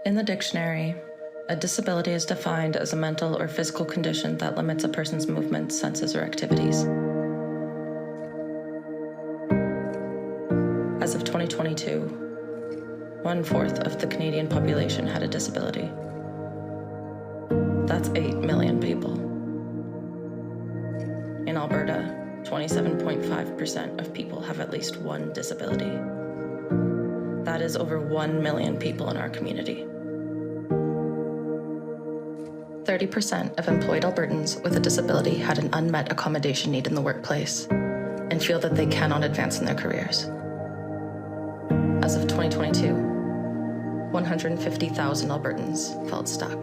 In the dictionary, a disability is defined as a mental or physical condition that limits a person's movements, senses, or activities. As of 2022, 1/4 of the Canadian population had a disability. That's 8 million people. In Alberta, 27.5% of people have at least one disability. That is over 1 million people in our community. 30% of employed Albertans with a disability had an unmet accommodation need in the workplace and feel that they cannot advance in their careers. As of 2022, 150,000 Albertans felt stuck.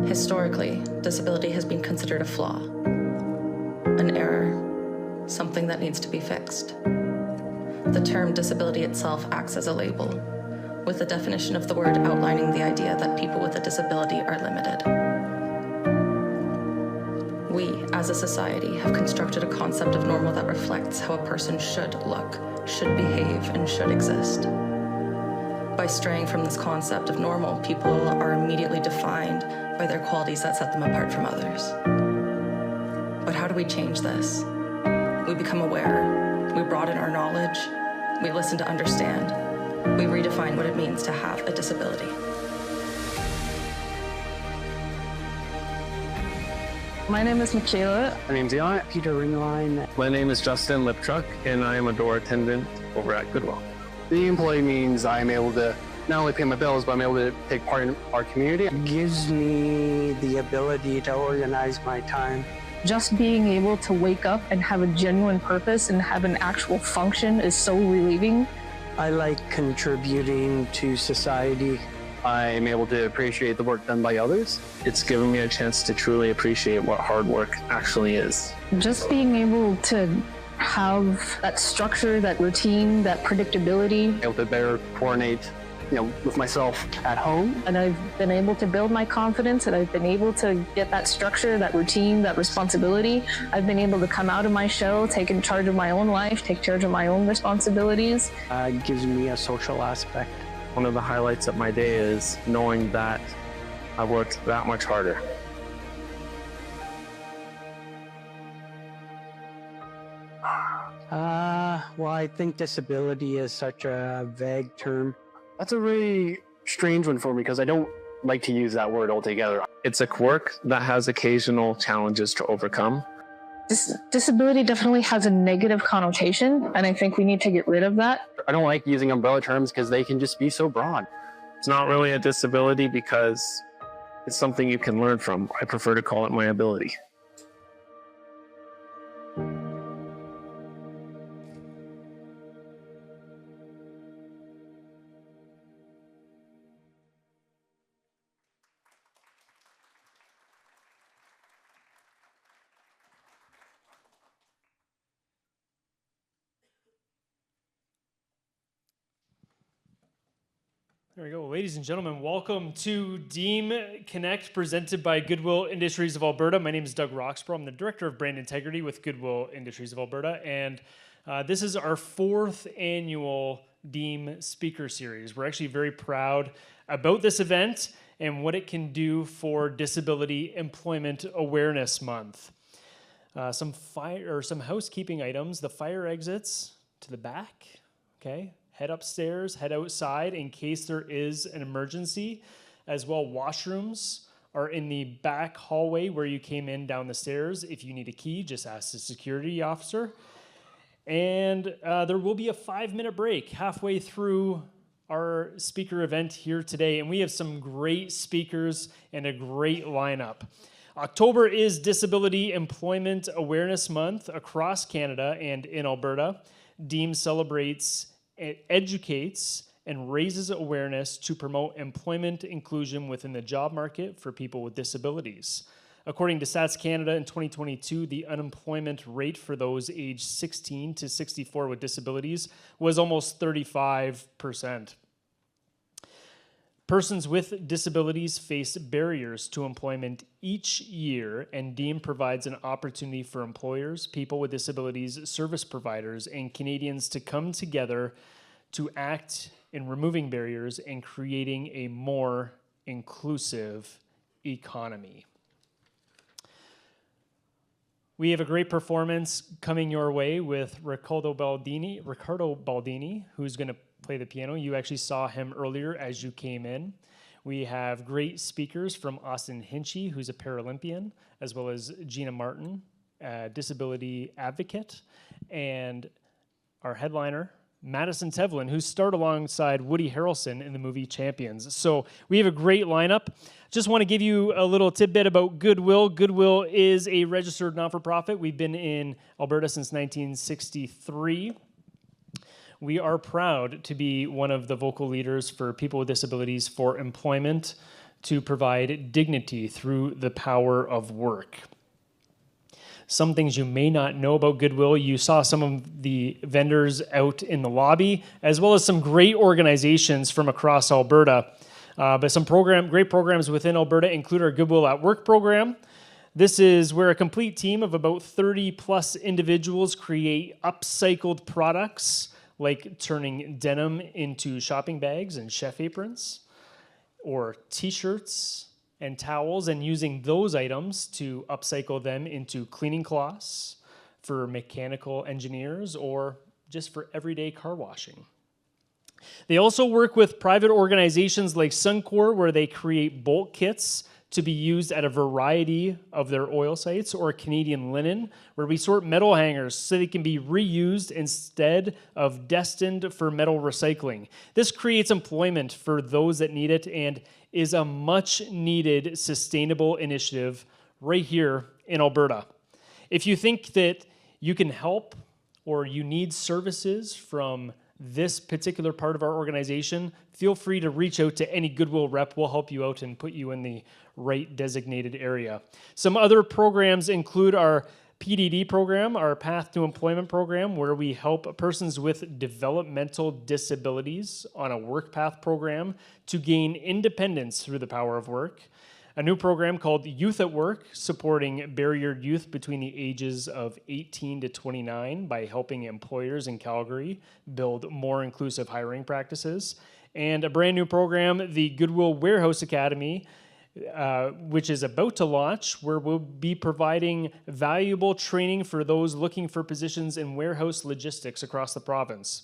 Historically, disability has been considered a flaw, an error, something that needs to be fixed. The term disability itself acts as a label, with the definition of the word outlining the idea that people with a disability are limited. We, as a society, have constructed a concept of normal that reflects how a person should look, should behave, and should exist. By straying from this concept of normal, people are immediately defined by their qualities that set them apart from others. But how do we change this? We become aware, we broaden our knowledge, we listen to understand, we redefine what it means to have a disability. My name is Michaela. My name's Gina. Peter Ringline. My name is Justin Lipchuk, and I am a door attendant over at Goodwill. Being an employee means I'm able to not only pay my bills, but I'm able to take part in our community. It gives me the ability to organize my time. Just being able to wake up and have a genuine purpose and have an actual function is so relieving. I like contributing to society. I'm able to appreciate the work done by others. It's given me a chance to truly appreciate what hard work actually is. Just being able to have that structure, that routine, that predictability. Able to better coordinate, with myself at home. And I've been able to build my confidence, and I've been able to get that structure, that routine, that responsibility. I've been able to come out of my shell, take in charge of my own life, take charge of my own responsibilities. It gives me a social aspect. One of the highlights of my day is knowing that I worked that much harder. Well, I think disability is such a vague term. That's a really strange one for me because I don't like to use that word altogether. It's a quirk that has occasional challenges to overcome. Disability definitely has a negative connotation, and I think we need to get rid of that. I don't like using umbrella terms because they can just be so broad. It's not really a disability because it's something you can learn from. I prefer to call it my ability. There we go. Ladies and gentlemen, welcome to DEAM Connect, presented by Goodwill Industries of Alberta. My name is Doug Roxborough. I'm the Director of Brand Integrity with Goodwill Industries of Alberta, and this is our 4th annual DEAM Speaker Series. We're actually very proud about this event and what it can do for Disability Employment Awareness Month. Some housekeeping items. The fire exits to the back, okay? Head upstairs, head outside in case there is an emergency. As well, washrooms are in the back hallway where you came in down the stairs. If you need a key, just ask the security officer. And there will be a 5-minute break halfway through our speaker event here today. And we have some great speakers and a great lineup. October is Disability Employment Awareness Month across Canada and in Alberta. DEAM celebrates, it educates, and raises awareness to promote employment inclusion within the job market for people with disabilities. According to Stats Canada in 2022, the unemployment rate for those aged 16 to 64 with disabilities was almost 35%. Persons with disabilities face barriers to employment each year, and DEAM provides an opportunity for employers, people with disabilities, service providers, and Canadians to come together to act in removing barriers and creating a more inclusive economy. We have a great performance coming your way with Ricardo Baldini, who's going to play the piano. You actually saw him earlier as you came in. We have great speakers from Austin Hinchey, who's a Paralympian, as well as Gina Martin, a disability advocate, and our headliner, Madison Tevlin, who starred alongside Woody Harrelson in the movie Champions. So we have a great lineup. Just want to give you a little tidbit about Goodwill. Goodwill is a registered not-for-profit. We've been in Alberta since 1963. We are proud to be one of the vocal leaders for people with disabilities for employment, to provide dignity through the power of work. Some things you may not know about Goodwill. You saw some of the vendors out in the lobby, as well as some great organizations from across Alberta. But some great programs within Alberta include our Goodwill at Work program. This is where a complete team of about 30 plus individuals create upcycled products, like turning denim into shopping bags and chef aprons, or t-shirts and towels, and using those items to upcycle them into cleaning cloths for mechanical engineers or just for everyday car washing. They also work with private organizations like Suncor, where they create bulk kits to be used at a variety of their oil sites, or Canadian Linen, where we sort metal hangers so they can be reused instead of destined for metal recycling. This creates employment for those that need it and is a much needed sustainable initiative right here in Alberta. If you think that you can help or you need services from this particular part of our organization, feel free to reach out to any Goodwill rep. We'll help you out and put you in the right designated area. Some other programs include our PDD program, our Path to Employment program, where we help persons with developmental disabilities on a work path program to gain independence through the power of work. A new program called Youth at Work, supporting barriered youth between the ages of 18 to 29 by helping employers in Calgary build more inclusive hiring practices. And a brand new program, the Goodwill Warehouse Academy, which is about to launch, where we'll be providing valuable training for those looking for positions in warehouse logistics across the province.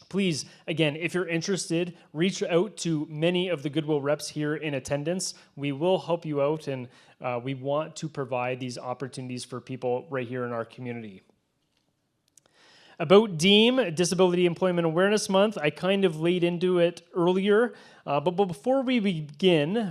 Please, again, if you're interested, reach out to many of the Goodwill reps here in attendance. We will help you out, and we want to provide these opportunities for people right here in our community. About DEAM, Disability Employment Awareness Month, I kind of laid into it earlier, but before we begin,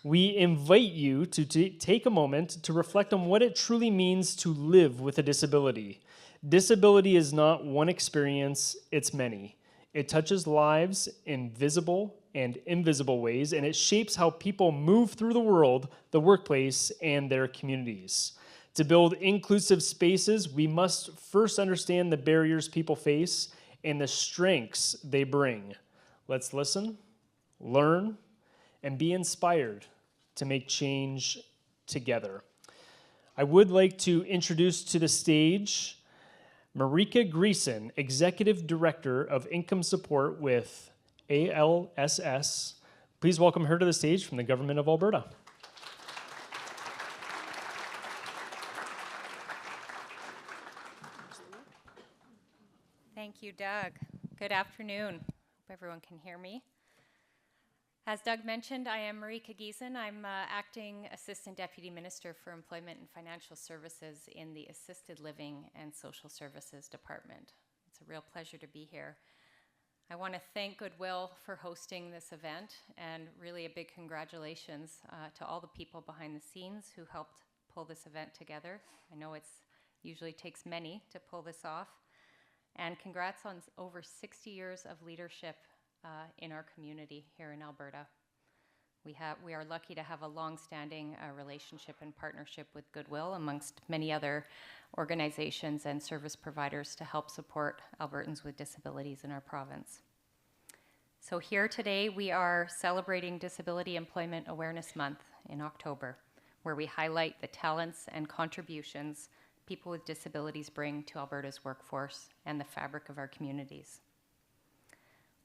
we invite you to take a moment to reflect on what it truly means to live with a disability. Disability is not one experience, it's many. It touches lives in visible and invisible ways, and it shapes how people move through the world, the workplace, and their communities. To build inclusive spaces, we must first understand the barriers people face and the strengths they bring. Let's listen, learn, and be inspired to make change together. I would like to introduce to the stage Marika Greason, Executive Director of Income Support with ALSS. Please welcome her to the stage from the Government of Alberta. Thank you, Doug. Good afternoon. Hope everyone can hear me. As Doug mentioned, I am Marika Greason. I'm Acting Assistant Deputy Minister for Employment and Financial Services in the Assisted Living and Social Services Department. It's a real pleasure to be here. I want to thank Goodwill for hosting this event, and really a big congratulations to all the people behind the scenes who helped pull this event together. I know it usually takes many to pull this off. And congrats on over 60 years of leadership in our community here in Alberta. We are lucky to have a long-standing relationship and partnership with Goodwill, amongst many other organizations and service providers, to help support Albertans with disabilities in our province. So here today we are celebrating Disability Employment Awareness Month in October, where we highlight the talents and contributions people with disabilities bring to Alberta's workforce and the fabric of our communities.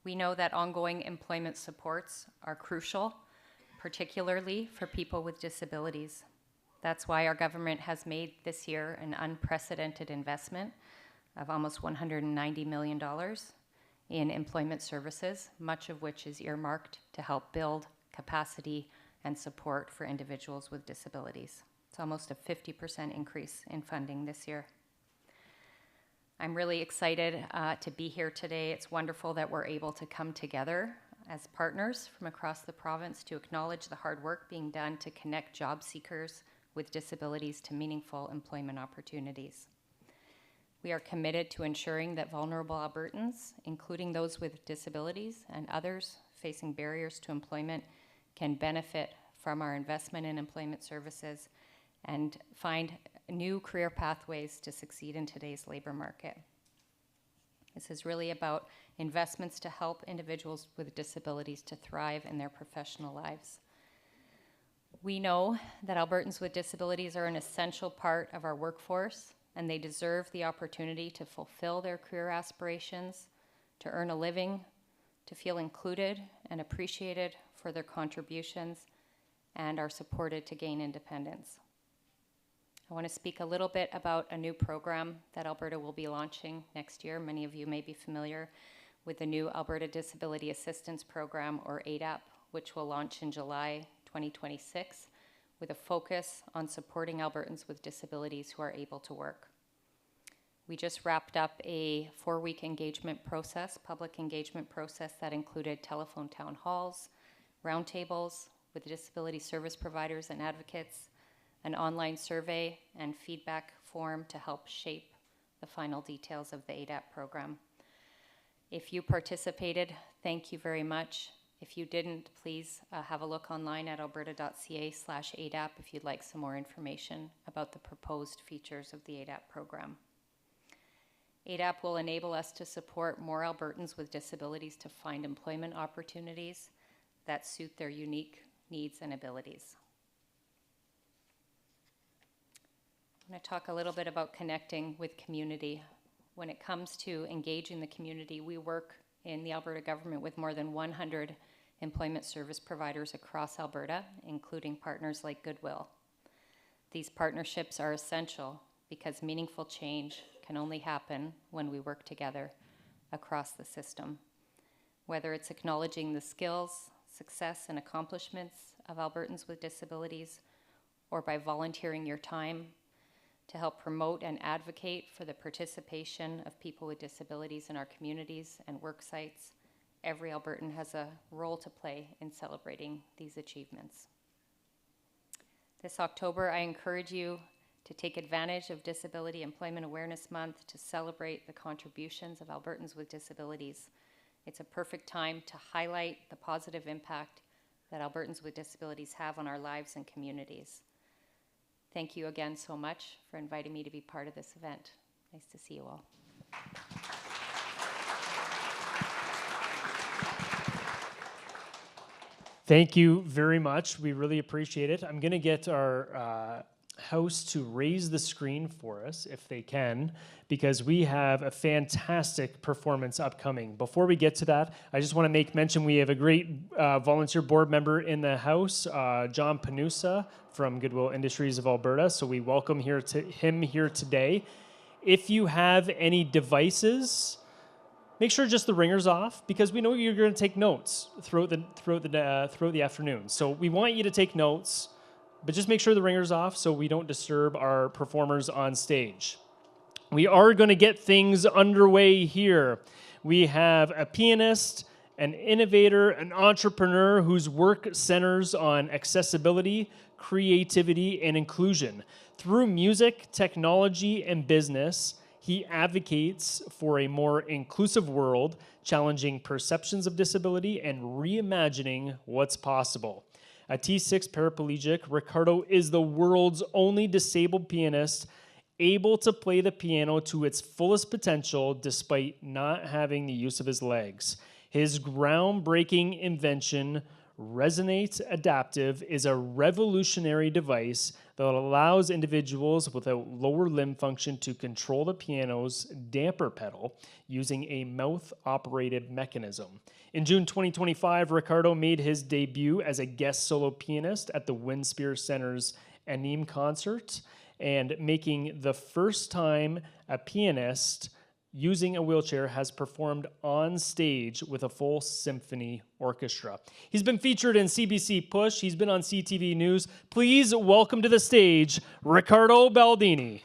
We know that ongoing employment supports are crucial, particularly for people with disabilities. That's why our government has made this year an unprecedented investment of almost $190 million in employment services, much of which is earmarked to help build capacity and support for individuals with disabilities. It's almost a 50% increase in funding this year. I'm really excited to be here today. It's wonderful that we're able to come together as partners from across the province to acknowledge the hard work being done to connect job seekers with disabilities to meaningful employment opportunities. We are committed to ensuring that vulnerable Albertans, including those with disabilities and others facing barriers to employment, can benefit from our investment in employment services and find new career pathways to succeed in today's labor market. This is really about investments to help individuals with disabilities to thrive in their professional lives. We know that Albertans with disabilities are an essential part of our workforce, and they deserve the opportunity to fulfill their career aspirations, to earn a living, to feel included and appreciated for their contributions, and are supported to gain independence. I want to speak a little bit about a new program that Alberta will be launching next year. Many of you may be familiar with the new Alberta Disability Assistance Program, or ADAP, which will launch in July 2026, with a focus on supporting Albertans with disabilities who are able to work. We just wrapped up a 4-week engagement process, public engagement process, that included telephone town halls, roundtables with disability service providers and advocates, an online survey and feedback form to help shape the final details of the ADAP program. If you participated, thank you very much. If you didn't, please have a look online at alberta.ca/ADAP if you'd like some more information about the proposed features of the ADAP program. ADAP will enable us to support more Albertans with disabilities to find employment opportunities that suit their unique needs and abilities. I'm going to talk a little bit about connecting with community. When it comes to engaging the community, we work in the Alberta government with more than 100 employment service providers across Alberta, including partners like Goodwill. These partnerships are essential because meaningful change can only happen when we work together across the system. Whether it's acknowledging the skills, success, and accomplishments of Albertans with disabilities, or by volunteering your time to help promote and advocate for the participation of people with disabilities in our communities and work sites, every Albertan has a role to play in celebrating these achievements. This October, I encourage you to take advantage of Disability Employment Awareness Month to celebrate the contributions of Albertans with disabilities. It's a perfect time to highlight the positive impact that Albertans with disabilities have on our lives and communities. Thank you again so much for inviting me to be part of this event. Nice to see you all. Thank you very much. We really appreciate it. I'm going to get our host to raise the screen for us, if they can, because we have a fantastic performance upcoming. Before we get to that, I just want to make mention we have a great volunteer board member in the house, John Panusa from Goodwill Industries of Alberta. So we welcome him here today. If you have any devices, make sure just the ringer's off, because we know you're going to take notes throughout the afternoon. So we want you to take notes, but just make sure the ringer's off so we don't disturb our performers on stage. We are going to get things underway here. We have a pianist, an innovator, an entrepreneur whose work centers on accessibility, creativity, and inclusion. Through music, technology, and business, he advocates for a more inclusive world, challenging perceptions of disability and reimagining what's possible. A T6 paraplegic, Ricardo is the world's only disabled pianist able to play the piano to its fullest potential despite not having the use of his legs. His groundbreaking invention, Resonate Adaptive is a revolutionary device that allows individuals without lower limb function to control the piano's damper pedal using a mouth-operated mechanism. In June 2025, Ricardo made his debut as a guest solo pianist at the Winspear Center's DEAM concert, and making the first time a pianist using a wheelchair has performed on stage with a full symphony orchestra. He's been featured in CBC Push. He's been on CTV News. Please welcome to the stage, Ricardo Baldini.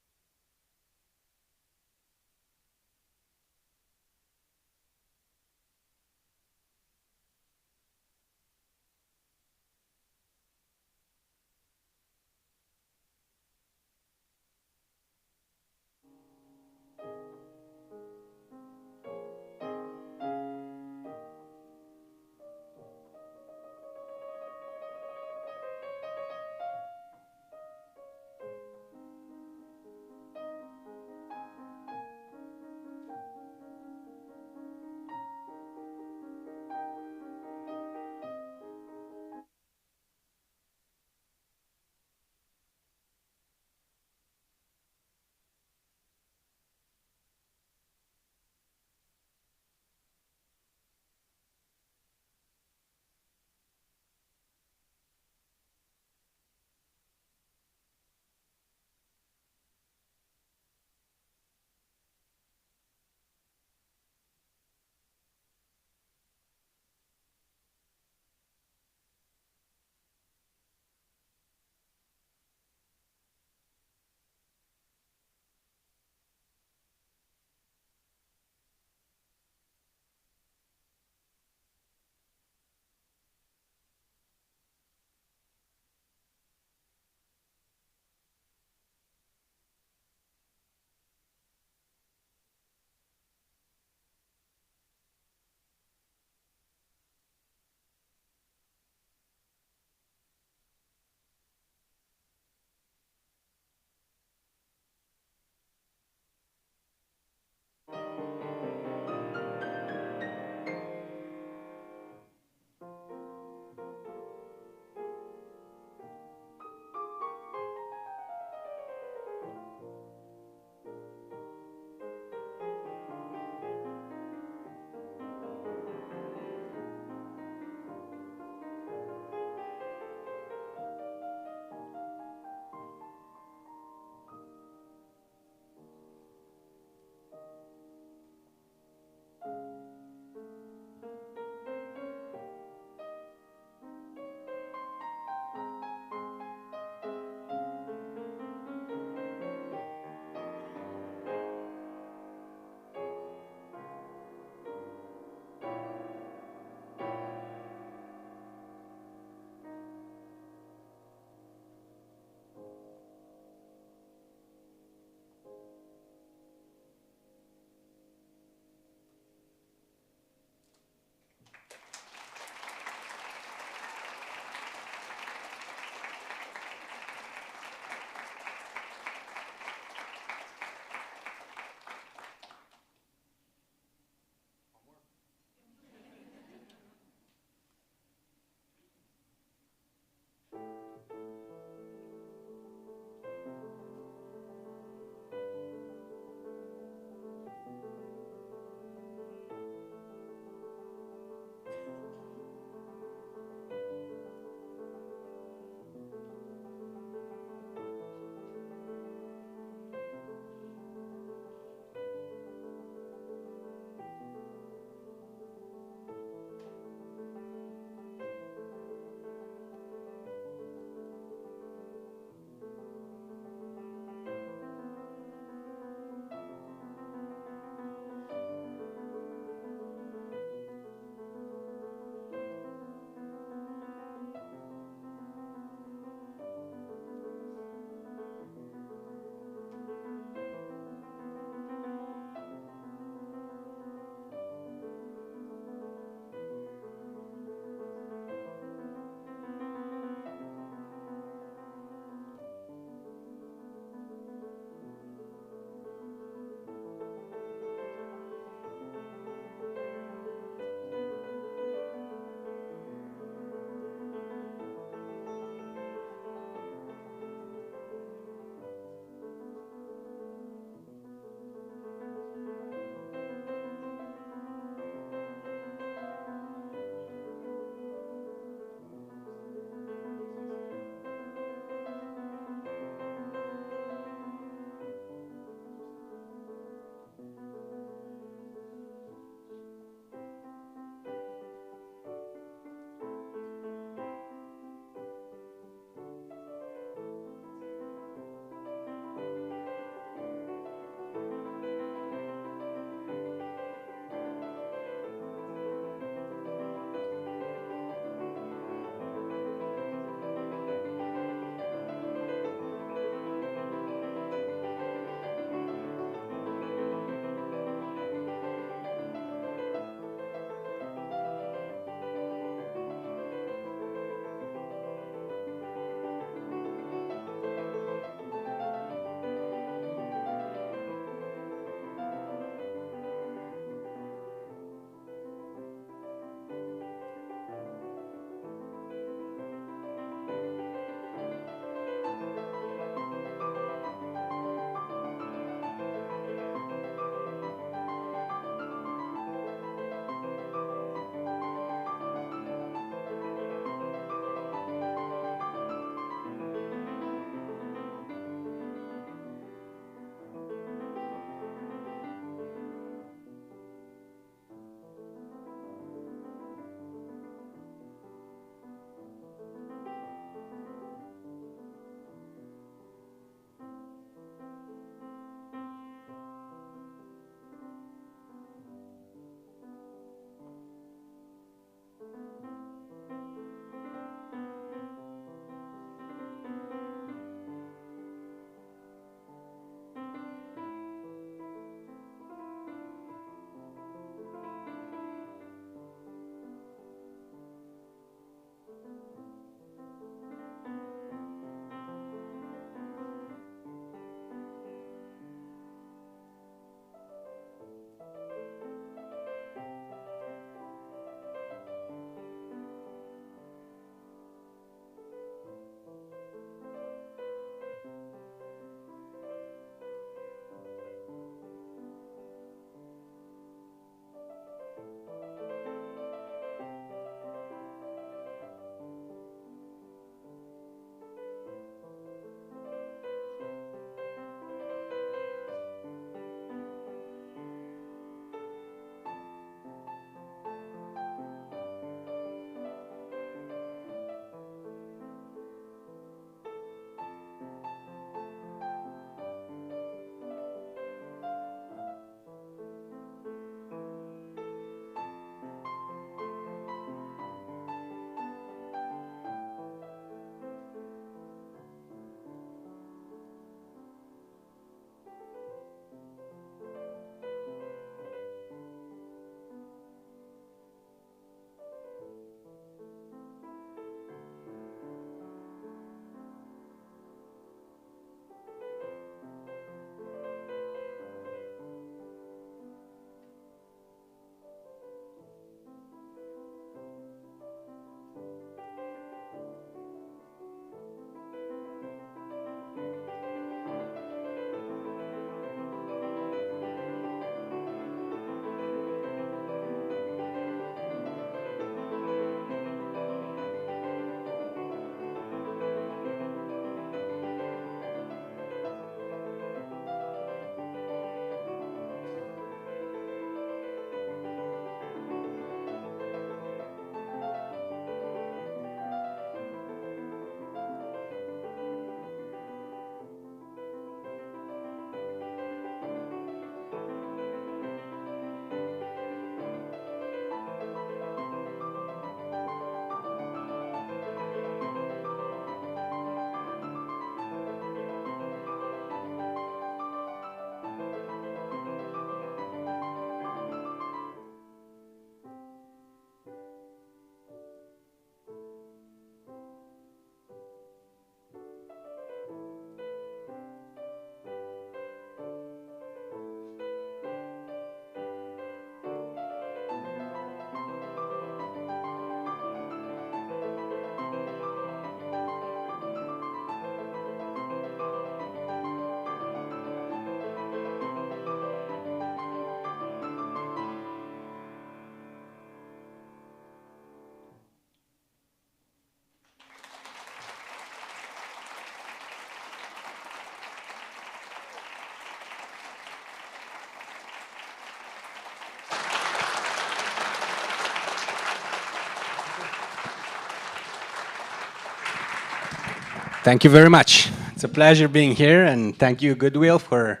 Thank you very much. It's a pleasure being here, and thank you, Goodwill, for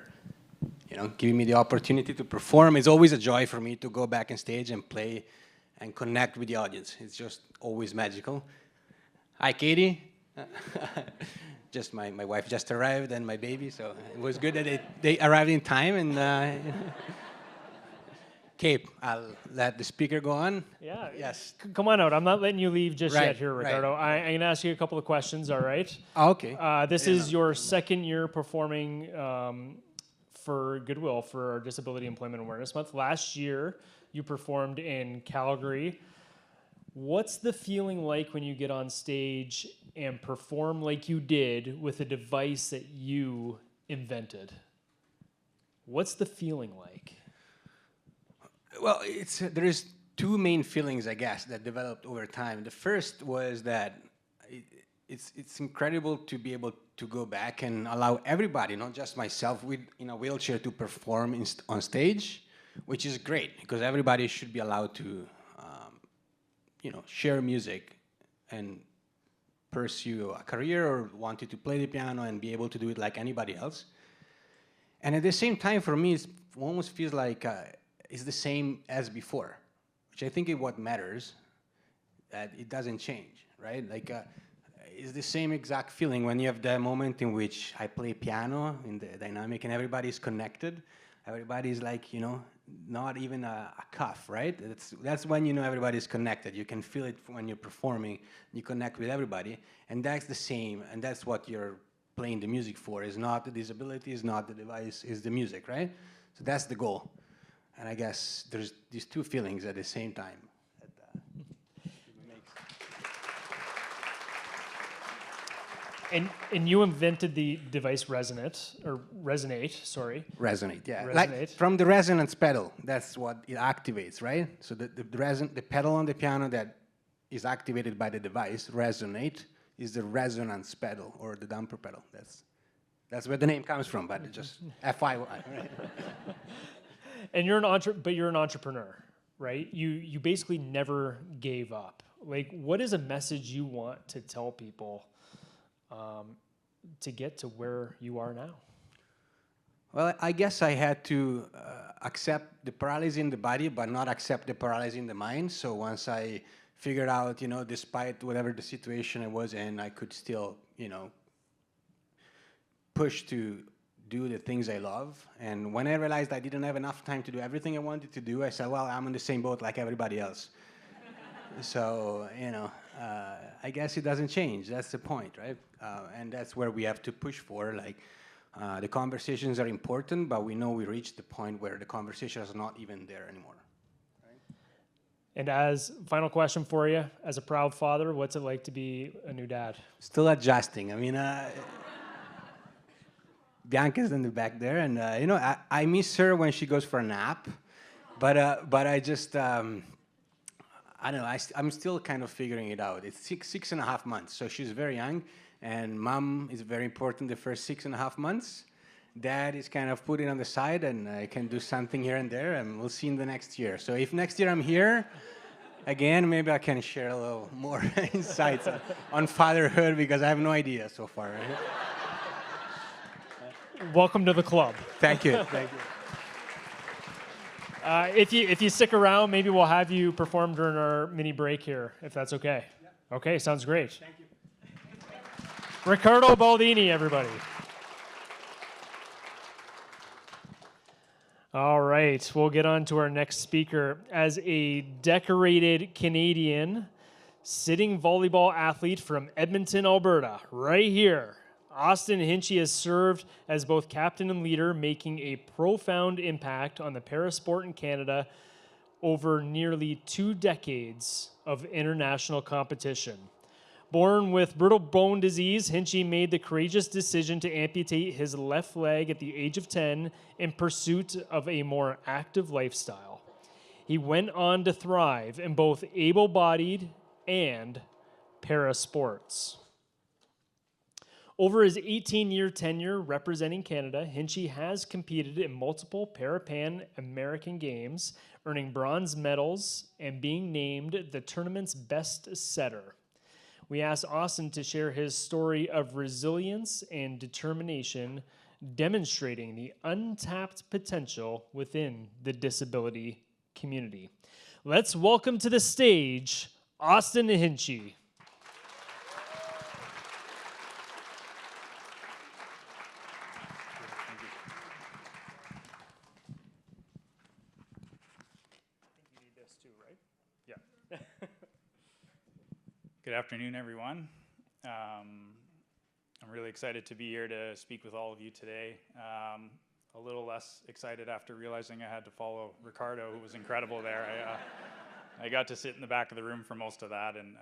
giving me the opportunity to perform. It's always a joy for me to go back on stage and play and connect with the audience. It's just always magical. Hi, Katie. Just my wife just arrived and my baby, so it was good that they arrived in time. And Cape, I'll let the speaker go on. Yeah. Yes. Come on out. I'm not letting you leave just Right, yet here, Ricardo. right. I'm going to ask you a couple of questions, all right? Oh, okay. This is your second year performing for Goodwill for our Disability Employment Awareness Month. Last year, you performed in Calgary. What's the feeling like when you get on stage and perform like you did with a device that you invented? What's the feeling like? Well, there is two main feelings, I guess, that developed over time. The first was that it's incredible to be able to go back and allow everybody, not just myself in a wheelchair, to perform on stage, which is great because everybody should be allowed to, share music and pursue a career or wanted to play the piano and be able to do it like anybody else. And at the same time, for me, it almost feels like it's the same as before, which I think is what matters, that it doesn't change, right? Like, it's the same exact feeling when you have that moment in which I play piano in the dynamic and everybody's connected. Everybody's like, not even a cuff, right? That's when everybody's connected. You can feel it when you're performing. You connect with everybody, and that's the same, and that's what you're playing the music for. It's not the disability, it's not the device, it's the music, right? So that's the goal. And I guess there's these two feelings at the same time. And you invented the device Resonate, Resonate, yeah. Resonate. Like from the resonance pedal, that's what it activates, right? So the pedal on the piano that is activated by the device, Resonate, is the resonance pedal or the damper pedal. That's where the name comes from, but just FYI, right? And you're an entrepreneur, right? You basically never gave up. Like, what is a message you want to tell people to get to where you are now? Well, I guess I had to accept the paralysis in the body, but not accept the paralysis in the mind. So once I figured out, despite whatever the situation I was in, I could still, push to do the things I love. And when I realized I didn't have enough time to do everything I wanted to do, I said, well, I'm in the same boat like everybody else. So, I guess it doesn't change. That's the point, right? And that's where we have to push for. Like, the conversations are important, but we know we reached the point where the conversation is not even there anymore. Right? And as final question for you, as a proud father, what's it like to be a new dad? Still adjusting. I mean, Bianca's in the back there, and I miss her when she goes for a nap, but I just I don't know. I'm still kind of figuring it out. It's 6.5 months, so she's very young, and mom is very important the first 6.5 months. Dad is kind of put it on the side, and I can do something here and there, and we'll see in the next year. So if next year I'm here again, maybe I can share a little more insights on fatherhood, because I have no idea so far. Welcome to the club. Thank you. Thank you. If you stick around, maybe we'll have you perform during our mini break here, if that's okay. Yeah. Okay, sounds great. Thank you. Ricardo Baldini, everybody. All right, we'll get on to our next speaker. As a decorated Canadian sitting volleyball athlete from Edmonton, Alberta, right here, Austin Hinchey has served as both captain and leader, making a profound impact on the parasport in Canada over nearly 2 decades of international competition. Born with brittle bone disease, Hinchey made the courageous decision to amputate his left leg at the age of 10 in pursuit of a more active lifestyle. He went on to thrive in both able-bodied and parasports. Over his 18-year tenure representing Canada, Hinchey has competed in multiple Para-Pan American Games, earning bronze medals and being named the tournament's best setter. we asked Austin to share his story of resilience and determination, demonstrating the untapped potential within the disability community. Let's welcome to the stage, Austin Hinchey. Good afternoon, everyone. I'm really excited to be here to speak with all of you today. A little less excited after realizing I had to follow Ricardo, who was incredible there. I got to sit in the back of the room for most of that, and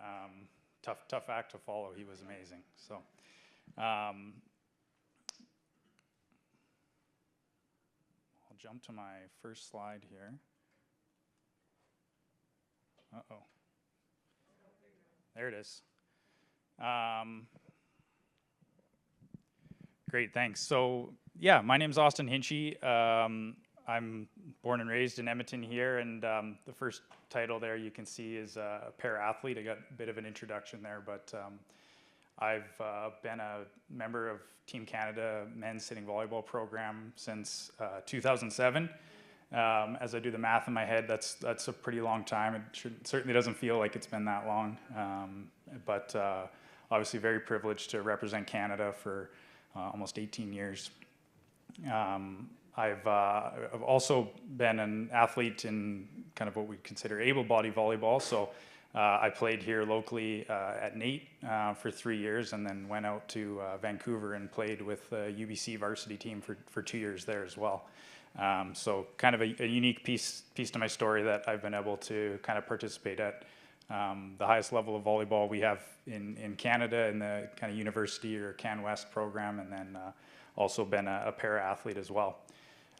tough act to follow. He was amazing. So, I'll jump to my first slide here. Uh-oh. There it is. Great, thanks. So, yeah, my name's Austin Hinchey. I'm born and raised in Edmonton here, and the first title there you can see is a para-athlete. I got a bit of an introduction there, but I've been a member of Team Canada men's sitting volleyball program since 2007. As I do the math in my head, that's a pretty long time. It certainly doesn't feel like it's been that long, but obviously very privileged to represent Canada for almost 18 years. I've also been an athlete in kind of what we consider able-bodied volleyball. So I played here locally at NAIT for 3 years, and then went out to Vancouver and played with the UBC varsity team for 2 years there as well. So kind of a unique piece to my story that I've been able to kind of participate at the highest level of volleyball we have in Canada in the kind of university or Can West program, and then also been a para-athlete as well.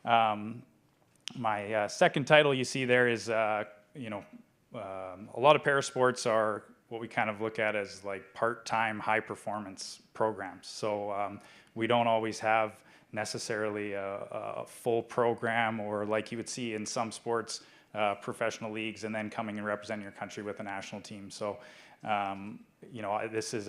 My second title you see there is, a lot of para-sports are what we kind of look at as like part-time high-performance programs. So we don't always have necessarily a full program, or like you would see in some sports, professional leagues, and then coming and representing your country with a national team. So, this has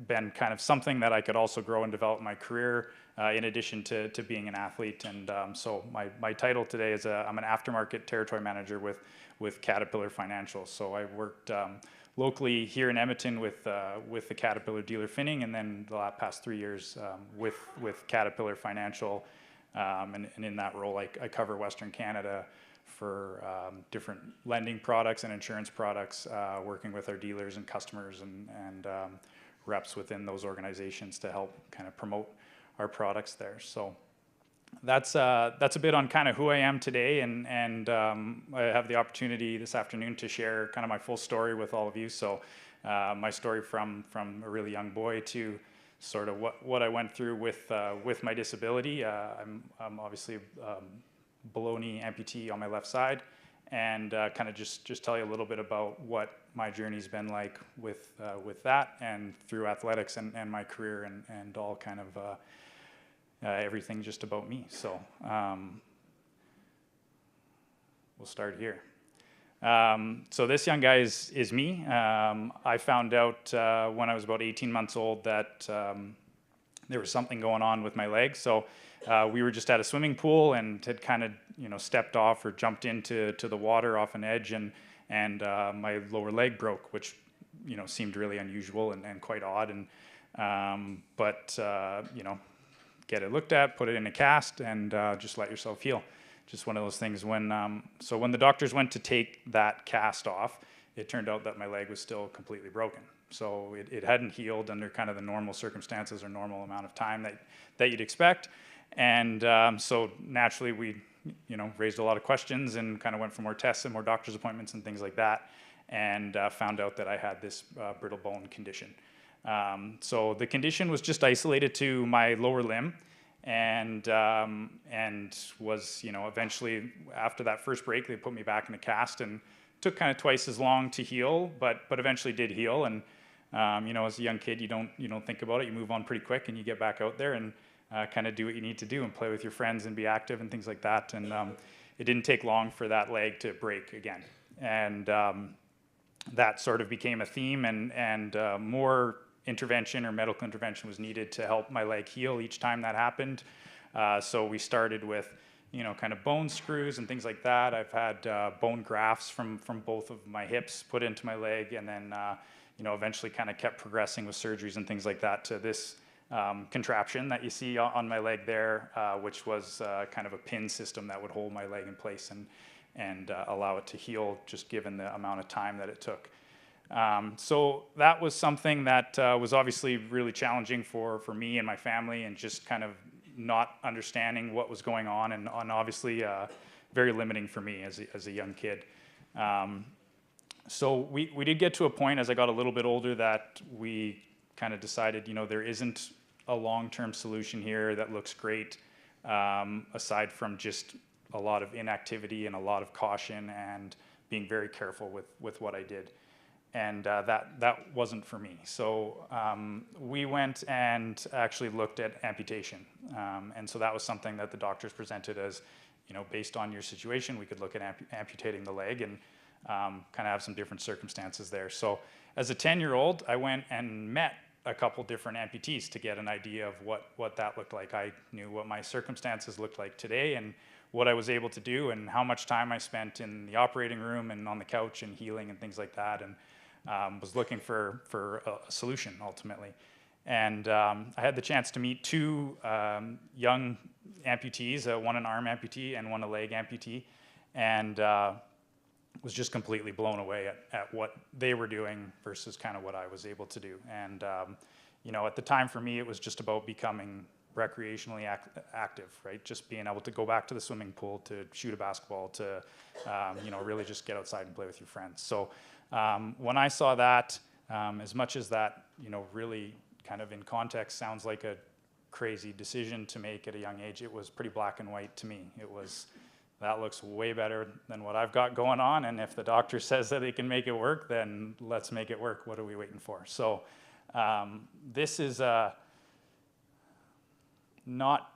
been kind of something that I could also grow and develop my career in addition to being an athlete. And so my title today is I'm an aftermarket territory manager with Caterpillar Financial. So I worked locally here in Edmonton with the Caterpillar dealer Finning, and then the past 3 years with Caterpillar Financial, and in that role I cover Western Canada for different lending products and insurance products, working with our dealers and customers and reps within those organizations to help kind of promote our products there. So that's a bit on kind of who I am today, and I have the opportunity this afternoon to share kind of my full story with all of you. So my story from a really young boy to sort of what I went through with my disability. I'm obviously below knee amputee on my left side, and kind of just tell you a little bit about what my journey's been like with that and through athletics and my career and all kind of everything just about me. So we'll start here. So this young guy is me. I found out when I was about 18 months old that there was something going on with my leg. So we were just at a swimming pool and had kind of stepped off or jumped into the water off an edge, and my lower leg broke, which seemed really unusual and quite odd. And but get it looked at, put it in a cast, and just let yourself heal. Just one of those things. When the doctors went to take that cast off, it turned out that my leg was still completely broken. So it hadn't healed under kind of the normal circumstances or normal amount of time that you'd expect. And so naturally we raised a lot of questions and kind of went for more tests and more doctor's appointments and things like that, and found out that I had this brittle bone condition. So the condition was just isolated to my lower limb, and was eventually after that first break they put me back in a cast, and took kind of twice as long to heal, but eventually did heal. And as a young kid you don't think about it, you move on pretty quick and you get back out there and kind of do what you need to do and play with your friends and be active and things like that. And it didn't take long for that leg to break again. And that sort of became a theme, and more intervention or medical intervention was needed to help my leg heal each time that happened. So we started with, kind of bone screws and things like that. I've had bone grafts from both of my hips put into my leg, and then, eventually kind of kept progressing with surgeries and things like that to this contraption that you see on my leg there, which was kind of a pin system that would hold my leg in place and allow it to heal, just given the amount of time that it took. So that was something that was obviously really challenging for me and my family, and just kind of not understanding what was going on, and obviously very limiting for me as a young kid. So we did get to a point as I got a little bit older that we kind of decided, there isn't a long-term solution here that looks great, aside from just a lot of inactivity and a lot of caution and being very careful with what I did. And that wasn't for me. So we went and actually looked at amputation. And so that was something that the doctors presented as, based on your situation, we could look at amputating the leg, and kind of have some different circumstances there. So as a 10-year-old, I went and met a couple different amputees to get an idea of what that looked like. I knew what my circumstances looked like today, and what I was able to do, and how much time I spent in the operating room and on the couch and healing and things like that, and was looking for a solution ultimately. And I had the chance to meet two young amputees, one an arm amputee and one a leg amputee, and was just completely blown away at what they were doing versus kind of what I was able to do. And at the time for me, it was just about becoming recreationally active, right? Just being able to go back to the swimming pool, to shoot a basketball, to really just get outside and play with your friends. So when I saw that, as much as that, really kind of in context sounds like a crazy decision to make at a young age, it was pretty black and white to me. It was, that looks way better than what I've got going on, and if the doctor says that they can make it work, then let's make it work. What are we waiting for? So this is not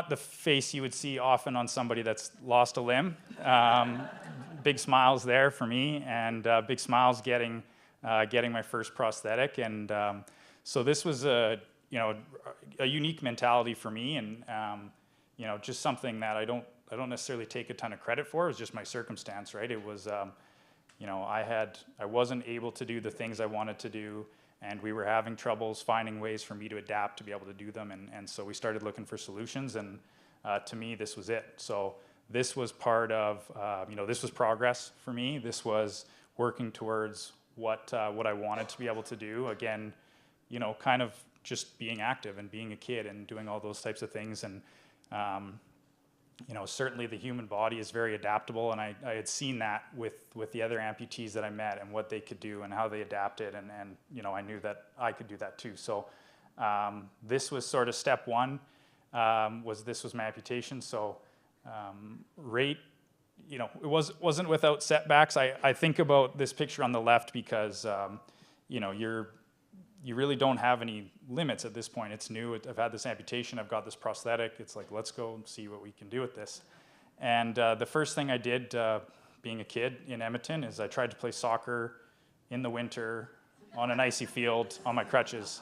the face you would see often on somebody that's lost a limb. Big smiles there for me, and big smiles getting my first prosthetic. And so this was a unique mentality for me, and just something that I don't necessarily take a ton of credit for. It was just my circumstance, right? It was I wasn't able to do the things I wanted to do, and we were having troubles finding ways for me to adapt to be able to do them, and so we started looking for solutions, and to me, this was it. So this was part of, this was progress for me. This was working towards what I wanted to be able to do. Again, kind of just being active and being a kid and doing all those types of things. And, certainly the human body is very adaptable, and I had seen that with the other amputees that I met and what they could do and how they adapted, and I knew that I could do that too. So this was sort of step one, was my amputation. So it wasn't without setbacks. I think about this picture on the left because you really don't have any limits at this point. It's new. I've had this amputation. I've got this prosthetic. It's like, let's go and see what we can do with this. And the first thing I did, being a kid in Edmonton, is I tried to play soccer in the winter on an icy field on my crutches.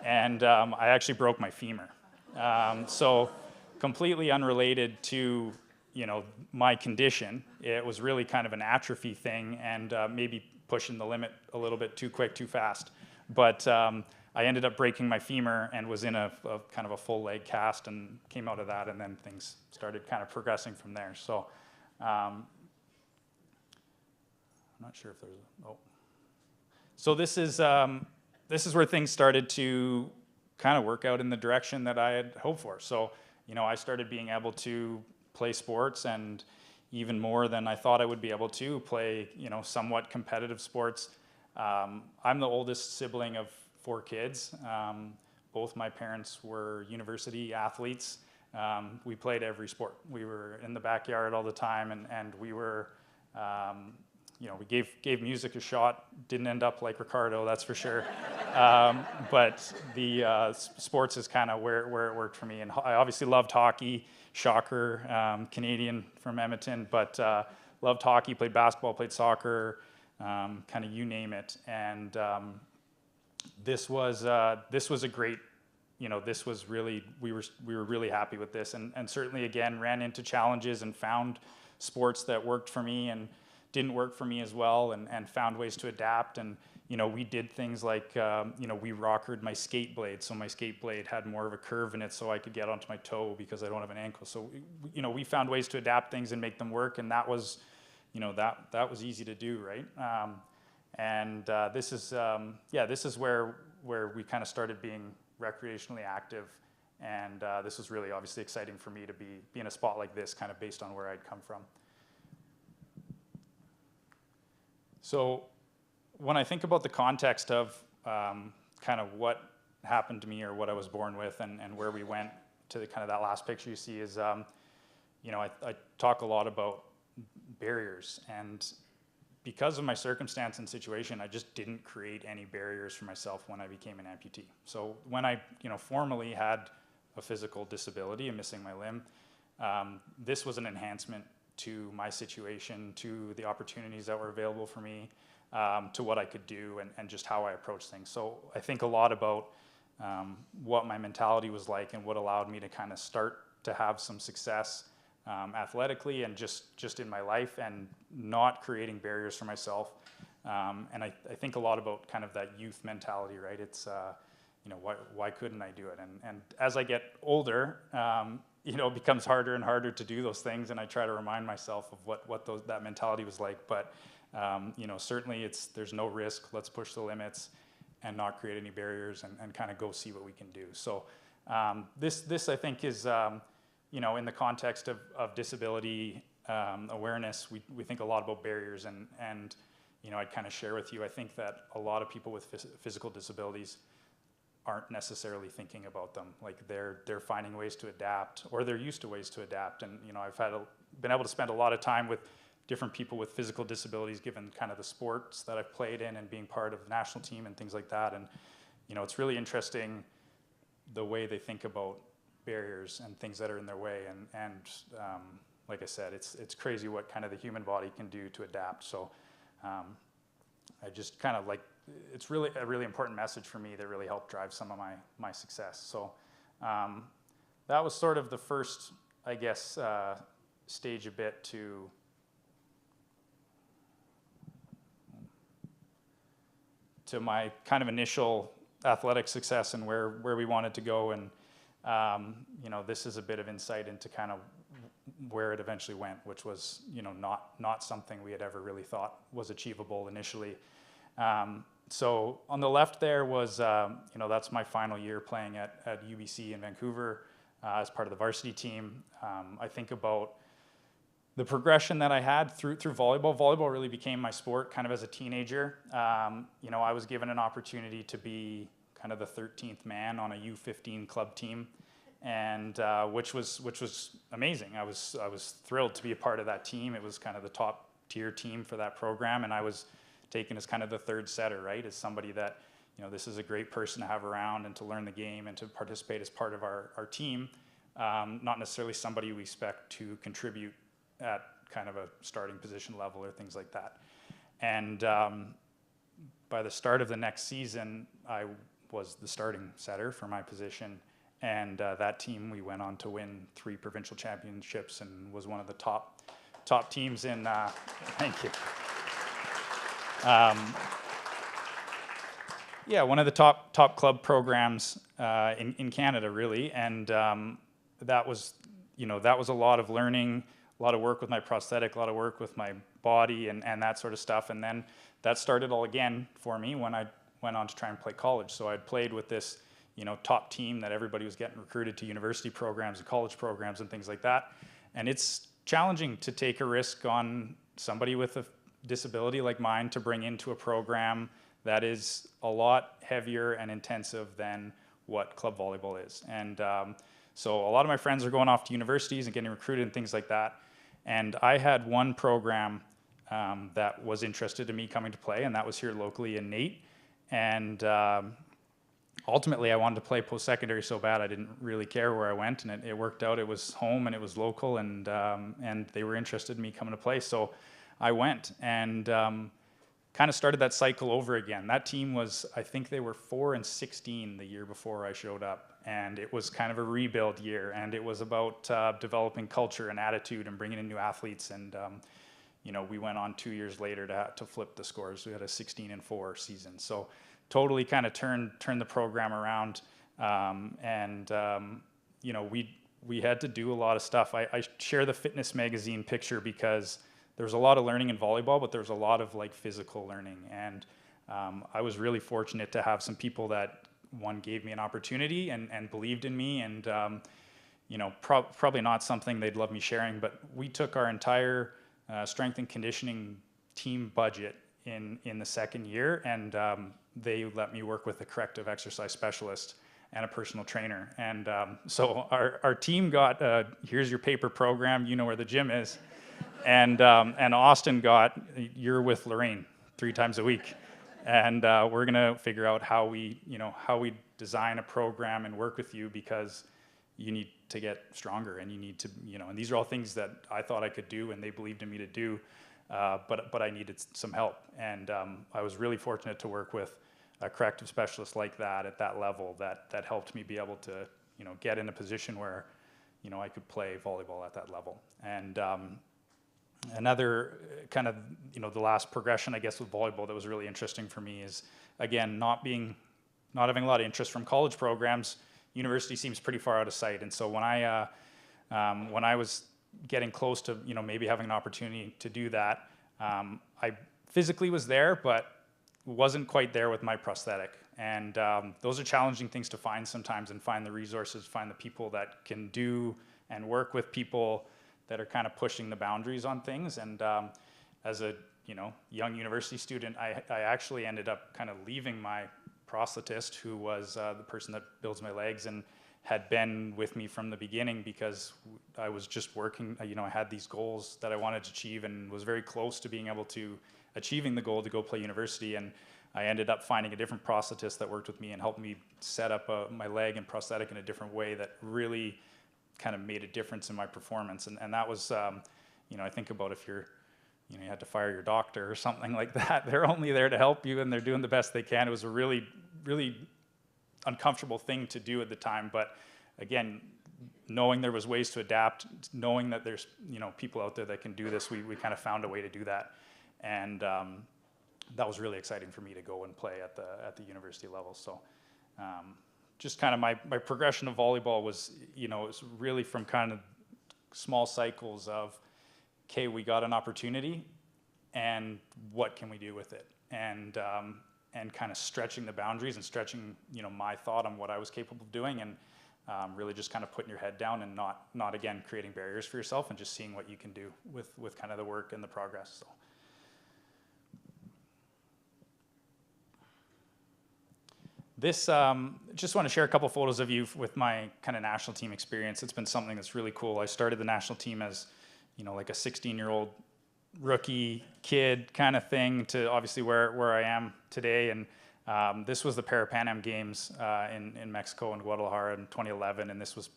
And I actually broke my femur. So completely unrelated to, my condition. It was really kind of an atrophy thing, and maybe pushing the limit a little bit too quick, too fast. But I ended up breaking my femur and was in a kind of a full leg cast, and came out of that, and then things started kind of progressing from there. So I'm not sure if there's So this is where things started to kind of work out in the direction that I had hoped for. So I started being able to play sports, and even more than I thought I would be able to play somewhat competitive sports. I'm the oldest sibling of 4 kids. Both my parents were university athletes. We played every sport. We were in the backyard all the time, and we were, we gave music a shot. Didn't end up like Ricardo, that's for sure. But the sports is kind of where it worked for me. And I obviously loved hockey, shocker, Canadian from Edmonton, but loved hockey, played basketball, played soccer, kind of you name it. And this was a great, this was really, we were really happy with this, and certainly again ran into challenges and found sports that worked for me and didn't work for me as well, and found ways to adapt. And we did things like we rockered my skate blade, so my skate blade had more of a curve in it, so I could get onto my toe because I don't have an ankle. So we found ways to adapt things and make them work, and that was that was easy to do, right? This is where we kind of started being recreationally active, and this was really obviously exciting for me to be in a spot like this, kind of based on where I'd come from. So when I think about the context of kind of what happened to me or what I was born with, and where we went to the kind of that last picture you see is, I talk a lot about barriers, and because of my circumstance and situation, I just didn't create any barriers for myself when I became an amputee. So when I, formally had a physical disability and missing my limb, this was an enhancement to my situation, to the opportunities that were available for me, to what I could do, and just how I approach things. So I think a lot about what my mentality was like and what allowed me to kind of start to have some success athletically and just in my life, and not creating barriers for myself. And I think a lot about kind of that youth mentality, right? It's, why couldn't I do it? And as I get older, it becomes harder and harder to do those things, and I try to remind myself of what that mentality was like. But, certainly there's no risk. Let's push the limits and not create any barriers, and kind of go see what we can do. So this I think is, in the context of disability awareness, we think a lot about barriers, and I'd kind of share with you, I think that a lot of people with physical disabilities aren't necessarily thinking about them. Like they're finding ways to adapt, or they're used to ways to adapt. And I've been able to spend a lot of time with different people with physical disabilities, given kind of the sports that I've played in and being part of the national team and things like that. And it's really interesting the way they think about barriers and things that are in their way, and like I said, it's crazy what kind of the human body can do to adapt. So I just kind of it's really a really important message for me that really helped drive some of my success. So that was sort of the first, I guess, stage a bit to my kind of initial athletic success and where we wanted to go. And this is a bit of insight into kind of where it eventually went, which was, not something we had ever really thought was achievable initially. So on the left there was, that's my final year playing at UBC in Vancouver as part of the varsity team. I think about the progression that I had through volleyball. Volleyball really became my sport kind of as a teenager. I was given an opportunity to be kind of the 13th man on a U15 club team, and which was amazing. I was thrilled to be a part of that team. It was kind of the top tier team for that program, and I was taken as kind of the third setter, right? As somebody that, this is a great person to have around and to learn the game and to participate as part of our team. Not necessarily somebody we expect to contribute at kind of a starting position level or things like that. And by the start of the next season, I was the starting setter for my position. And that team, we went on to win 3 provincial championships and was one of the top teams in, thank you. One of the top club programs in Canada, really. And that was a lot of learning, a lot of work with my prosthetic, a lot of work with my body and that sort of stuff. And then that started all again for me when I went on to try and play college. So I'd played with this, top team that everybody was getting recruited to university programs and college programs and things like that. And it's challenging to take a risk on somebody with a disability like mine to bring into a program that is a lot heavier and intensive than what club volleyball is. And so a lot of my friends are going off to universities and getting recruited and things like that. And I had one program that was interested in me coming to play, and that was here locally in Nate. And ultimately, I wanted to play post-secondary so bad I didn't really care where I went, and it worked out. It was home and it was local, and they were interested in me coming to play. So I went, and kind of started that cycle over again. That team was, I think they were 4-16 the year before I showed up, and it was kind of a rebuild year, and it was about developing culture and attitude and bringing in new athletes, and you know, we went on 2 years later to flip the scores. We had a 16-4 season, so totally kind of turned the program around, you know, we had to do a lot of stuff. I share the fitness magazine picture because there was a lot of learning in volleyball, but there was a lot of like physical learning, and I was really fortunate to have some people that, one, gave me an opportunity and believed in me, and you know, probably not something they'd love me sharing, but we took our entire strength and conditioning team budget in the second year, and they let me work with a corrective exercise specialist and a personal trainer, and so our team got here's your paper program, you know where the gym is, and Austin got, you're with Lorraine 3 times a week, and we're gonna figure out how we design a program and work with you, because you need to get stronger, and you need to, you know, and these are all things that I thought I could do and they believed in me to do, but I needed some help, and I was really fortunate to work with a corrective specialist like that at that level that helped me be able to, you know, get in a position where, you know, I could play volleyball at that level. And another kind of, you know, the last progression, I guess, with volleyball that was really interesting for me is, again, not having a lot of interest from college programs. University seems pretty far out of sight, and so when I was getting close to, you know, maybe having an opportunity to do that, I physically was there, but wasn't quite there with my prosthetic, and those are challenging things to find sometimes, and find the resources, find the people that can do and work with people that are kind of pushing the boundaries on things. And as a, you know, young university student, I actually ended up kind of leaving my prosthetist, who was the person that builds my legs and had been with me from the beginning, because I was just working, you know, I had these goals that I wanted to achieve and was very close to being able to achieving the goal to go play university, and I ended up finding a different prosthetist that worked with me and helped me set up my leg and prosthetic in a different way that really kind of made a difference in my performance. And that was, you know, I think about if you're, you know, you had to fire your doctor or something like that, they're only there to help you, and they're doing the best they can. It was a really, really uncomfortable thing to do at the time, but again, knowing there was ways to adapt, knowing that there's, you know, people out there that can do this, we kind of found a way to do that. And that was really exciting for me to go and play at the university level. So just kind of my progression of volleyball was, you know, it was really from kind of small cycles of, okay, we got an opportunity, and what can we do with it? And kind of stretching the boundaries and stretching, you know, my thought on what I was capable of doing, and really just kind of putting your head down and not again creating barriers for yourself, and just seeing what you can do with kind of the work and the progress. So. This, just want to share a couple photos of you with my kind of national team experience. It's been something that's really cool. I started the national team as, you know, like a 16-year-old rookie kid kind of thing, to obviously where I am today. And this was the Pan Am Games in Mexico and Guadalajara in 2011. And this was,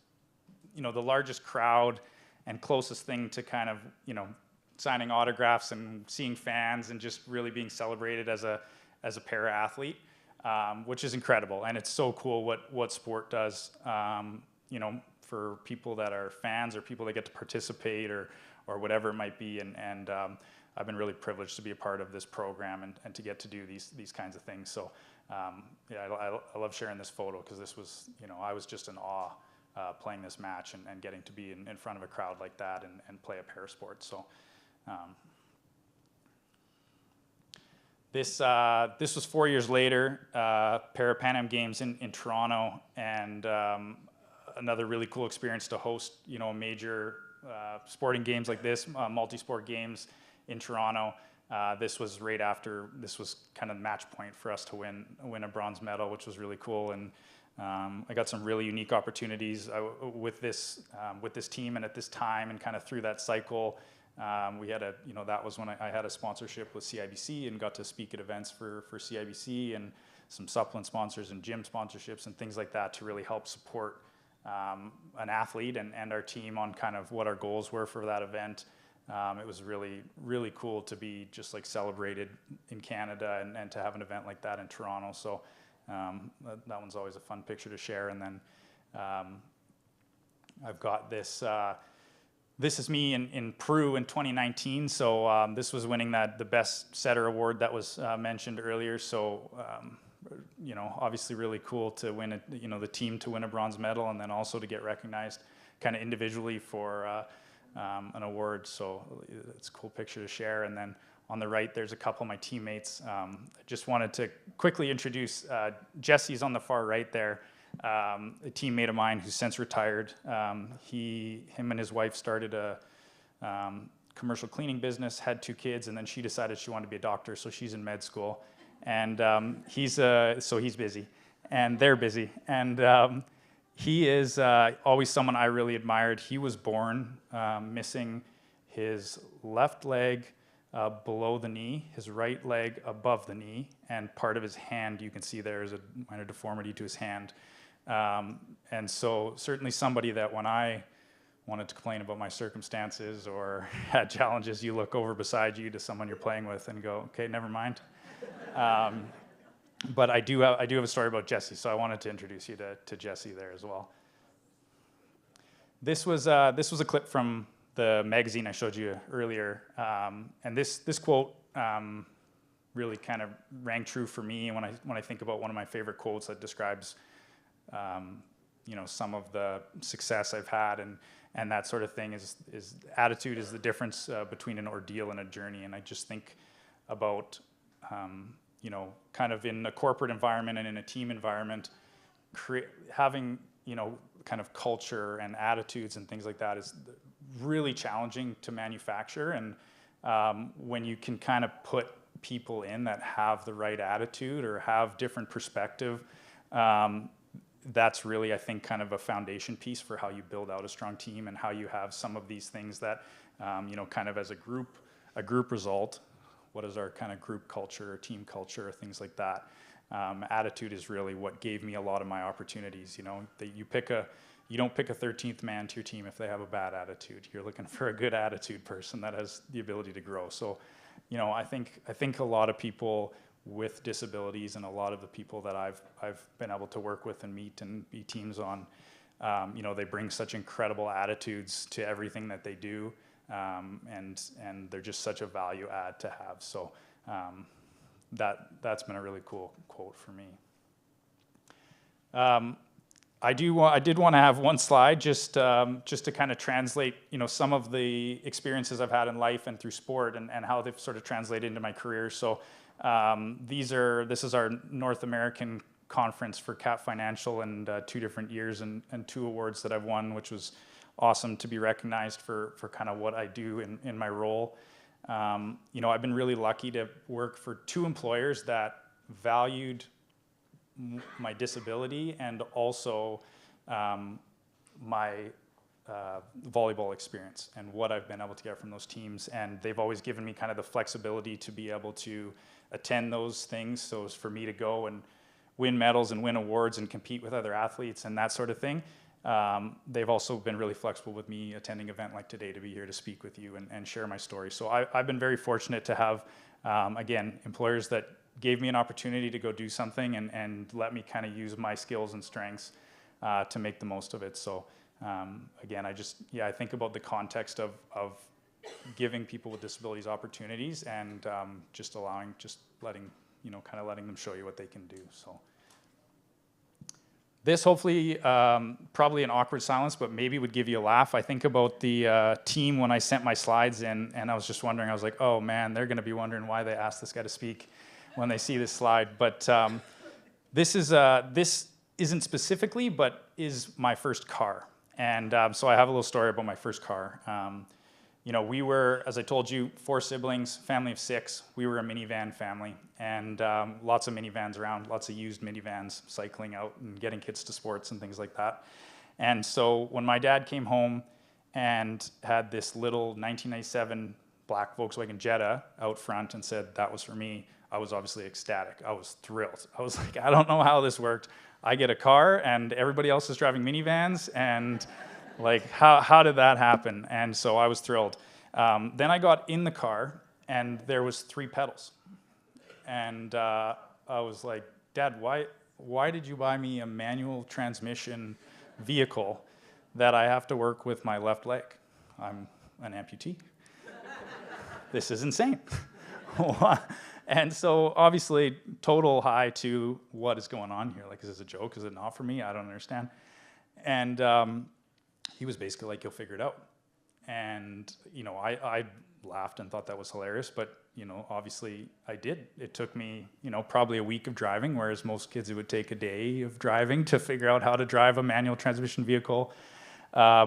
you know, the largest crowd and closest thing to kind of, you know, signing autographs and seeing fans and just really being celebrated as a para-athlete. Which is incredible, and it's so cool what sport does, you know, for people that are fans or people that get to participate or whatever it might be. And I've been really privileged to be a part of this program and to get to do these kinds of things. So yeah, I love sharing this photo, because this was, you know, I was just in awe playing this match and getting to be in front of a crowd like that and play a para sport. So. This was 4 years later, Pan Am Games in Toronto, and another really cool experience to host, you know, major sporting games like this, multi-sport games in Toronto. This was right after, this was kind of the match point for us to win a bronze medal, which was really cool. And I got some really unique opportunities with this team and at this time, and kind of through that cycle. We had you know, that was when I had a sponsorship with CIBC and got to speak at events for CIBC, and some supplement sponsors and gym sponsorships and things like that to really help support an athlete and our team on kind of what our goals were for that event. it was really, really cool to be just like celebrated in Canada and to have an event like that in Toronto. So that one's always a fun picture to share. And then I've got this. This is me in Peru in 2019. So this was winning the Best Setter Award that was mentioned earlier. So obviously really cool to win the team to win a bronze medal, and then also to get recognized kind of individually for an award. So it's a cool picture to share. And then on the right, there's a couple of my teammates. I just wanted to quickly introduce Jesse's on the far right there. A teammate of mine who's since retired. Him and his wife started a commercial cleaning business, had 2 kids, and then she decided she wanted to be a doctor, so she's in med school. And he's busy, and they're busy. And he is always someone I really admired. He was born missing his left leg below the knee, his right leg above the knee, and part of his hand, you can see there is a minor deformity to his hand. And so certainly somebody that when I wanted to complain about my circumstances or had challenges, you look over beside you to someone you're playing with and go, okay, never mind. But I do have a story about Jesse, so I wanted to introduce you to Jesse there as well. This was a clip from the magazine I showed you earlier, and this quote really kind of rang true for me when I think about one of my favorite quotes that describes some of the success I've had and that sort of thing is attitude is the difference between an ordeal and a journey. And I just think about kind of in a corporate environment and in a team environment, having kind of culture and attitudes and things like that is really challenging to manufacture. And when you can kind of put people in that have the right attitude or have different perspective, that's really, I think, kind of a foundation piece for how you build out a strong team and how you have some of these things that, kind of as a group result, what is our kind of group culture or team culture or things like that. Attitude is really what gave me a lot of my opportunities. That you don't pick a 13th man to your team if they have a bad attitude. You're looking for a good attitude person that has the ability to grow. So, I think a lot of people with disabilities and a lot of the people that I've been able to work with and meet and be teams on, they bring such incredible attitudes to everything that they do, and they're just such a value add to have. So that's been a really cool quote for me. I did want to have one slide just to kind of translate, some of the experiences I've had in life and through sport and how they've sort of translated into my career. So this is our North American conference for Cap Financial, and 2 different years and 2 awards that I've won, which was awesome to be recognized for kind of what I do in my role. I've been really lucky to work for 2 employers that valued my disability and also my volleyball experience and what I've been able to get from those teams. And they've always given me kind of the flexibility to be able to attend those things. So it's for me to go and win medals and win awards and compete with other athletes and that sort of thing. They've also been really flexible with me attending an event like today to be here to speak with you and share my story. So I've been very fortunate to have, again, employers that gave me an opportunity to go do something and let me kind of use my skills and strengths to make the most of it. So again, I think about the context of giving people with disabilities opportunities and just letting them show you what they can do. So this hopefully, probably an awkward silence, but maybe would give you a laugh. I think about the team when I sent my slides in, and I was just wondering, I was like, oh man, they're going to be wondering why they asked this guy to speak when they see this slide. But this isn't specifically, but is my first car. And so I have a little story about my first car. We were, as I told you, 4 siblings, family of 6. We were a minivan family, and lots of minivans around, lots of used minivans, cycling out and getting kids to sports and things like that. And so when my dad came home and had this little 1997 black Volkswagen Jetta out front and said that was for me, I was obviously ecstatic. I was thrilled. I was like, I don't know how this worked. I get a car and everybody else is driving minivans, and like, how did that happen? And so I was thrilled. Then I got in the car, and there was 3 pedals. And I was like, Dad, why did you buy me a manual transmission vehicle that I have to work with my left leg? I'm an amputee. This is insane. And so obviously total high to what is going on here. Like, is this a joke? Is it not for me? I don't understand. And he was basically like, you'll figure it out. And, you know, I laughed and thought that was hilarious, but, you know, obviously I did. It took me, you know, probably a week of driving, whereas most kids it would take a day of driving to figure out how to drive a manual transmission vehicle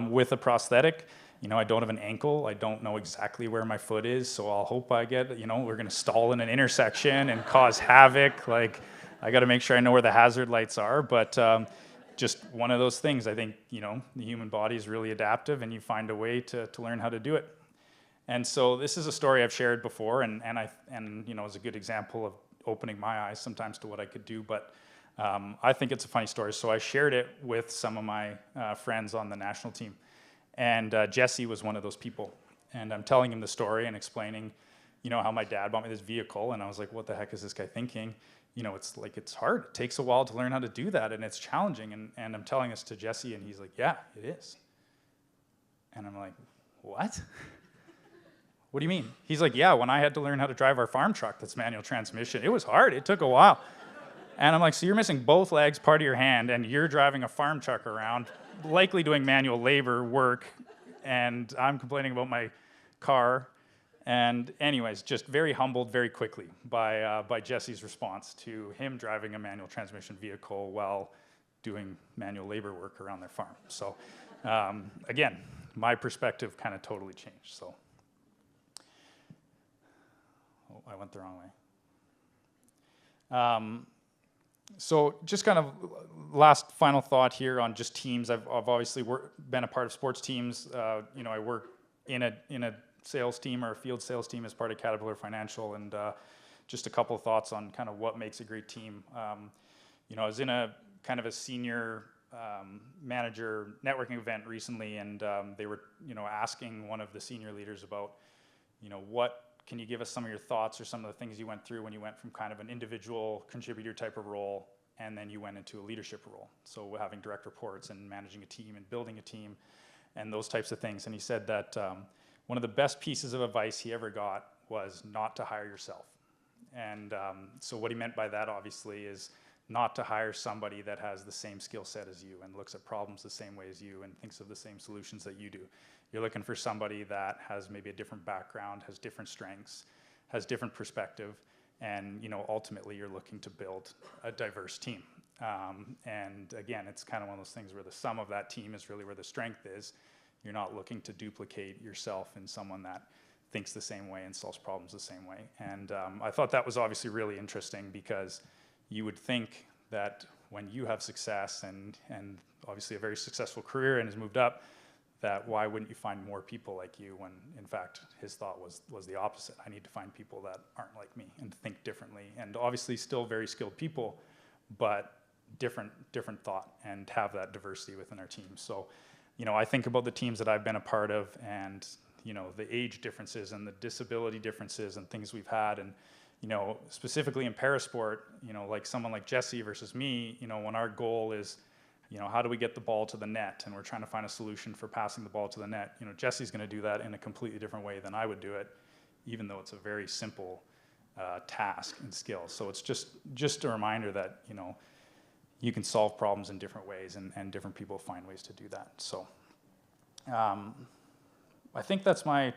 with a prosthetic. You know, I don't have an ankle. I don't know exactly where my foot is, so I'll hope I get, you know, we're going to stall in an intersection and cause havoc. Like, I got to make sure I know where the hazard lights are, but just one of those things. I think, you know, the human body is really adaptive, and you find a way to learn how to do it. And so this is a story I've shared before, and you know, is a good example of opening my eyes sometimes to what I could do, but I think it's a funny story, so I shared it with some of my friends on the national team. And Jesse was one of those people. And I'm telling him the story and explaining, you know, how my dad bought me this vehicle. And I was like, what the heck is this guy thinking? You know, it's like, it's hard. It takes a while to learn how to do that, and it's challenging. And I'm telling this to Jesse, and he's like, yeah, it is. And I'm like, what? What do you mean? He's like, yeah, when I had to learn how to drive our farm truck that's manual transmission, it was hard. It took a while. And I'm like, so you're missing both legs, part of your hand, and you're driving a farm truck around, likely doing manual labor work, and I'm complaining about my car. And anyways, just very humbled very quickly by Jesse's response to him driving a manual transmission vehicle while doing manual labor work around their farm. So again, my perspective kind of totally changed. So, oh, I went the wrong way. So just kind of last final thought here on just teams. I've obviously been a part of sports teams. You know, I work in a sales team or a field sales team as part of Caterpillar Financial, and just a couple of thoughts on kind of what makes a great team. You know, I was in a kind of a senior manager networking event recently, and they were, you know, asking one of the senior leaders about, you know, can you give us some of your thoughts or some of the things you went through when you went from kind of an individual contributor type of role and then you went into a leadership role? So having direct reports and managing a team and building a team and those types of things. And he said that one of the best pieces of advice he ever got was not to hire yourself. And so what he meant by that obviously is not to hire somebody that has the same skill set as you and looks at problems the same way as you and thinks of the same solutions that you do. You're looking for somebody that has maybe a different background, has different strengths, has different perspective, and, you know, ultimately you're looking to build a diverse team. And again, it's kind of one of those things where the sum of that team is really where the strength is. You're not looking to duplicate yourself in someone that thinks the same way and solves problems the same way. And I thought that was obviously really interesting, because you would think that when you have success and obviously a very successful career and has moved up, that why wouldn't you find more people like you, when in fact his thought was the opposite. I need to find people that aren't like me and think differently, and obviously still very skilled people, but different thought, and have that diversity within our team. So, you know, I think about the teams that I've been a part of, and, you know, the age differences and the disability differences and things we've had, and, you know, specifically in parasport, you know, like someone like Jesse versus me, you know, when our goal is, you know, how do we get the ball to the net, and we're trying to find a solution for passing the ball to the net, you know, Jesse's going to do that in a completely different way than I would do it, even though it's a very simple task and skill. So it's just a reminder that, you know, you can solve problems in different ways, and different people find ways to do that. So I think that's my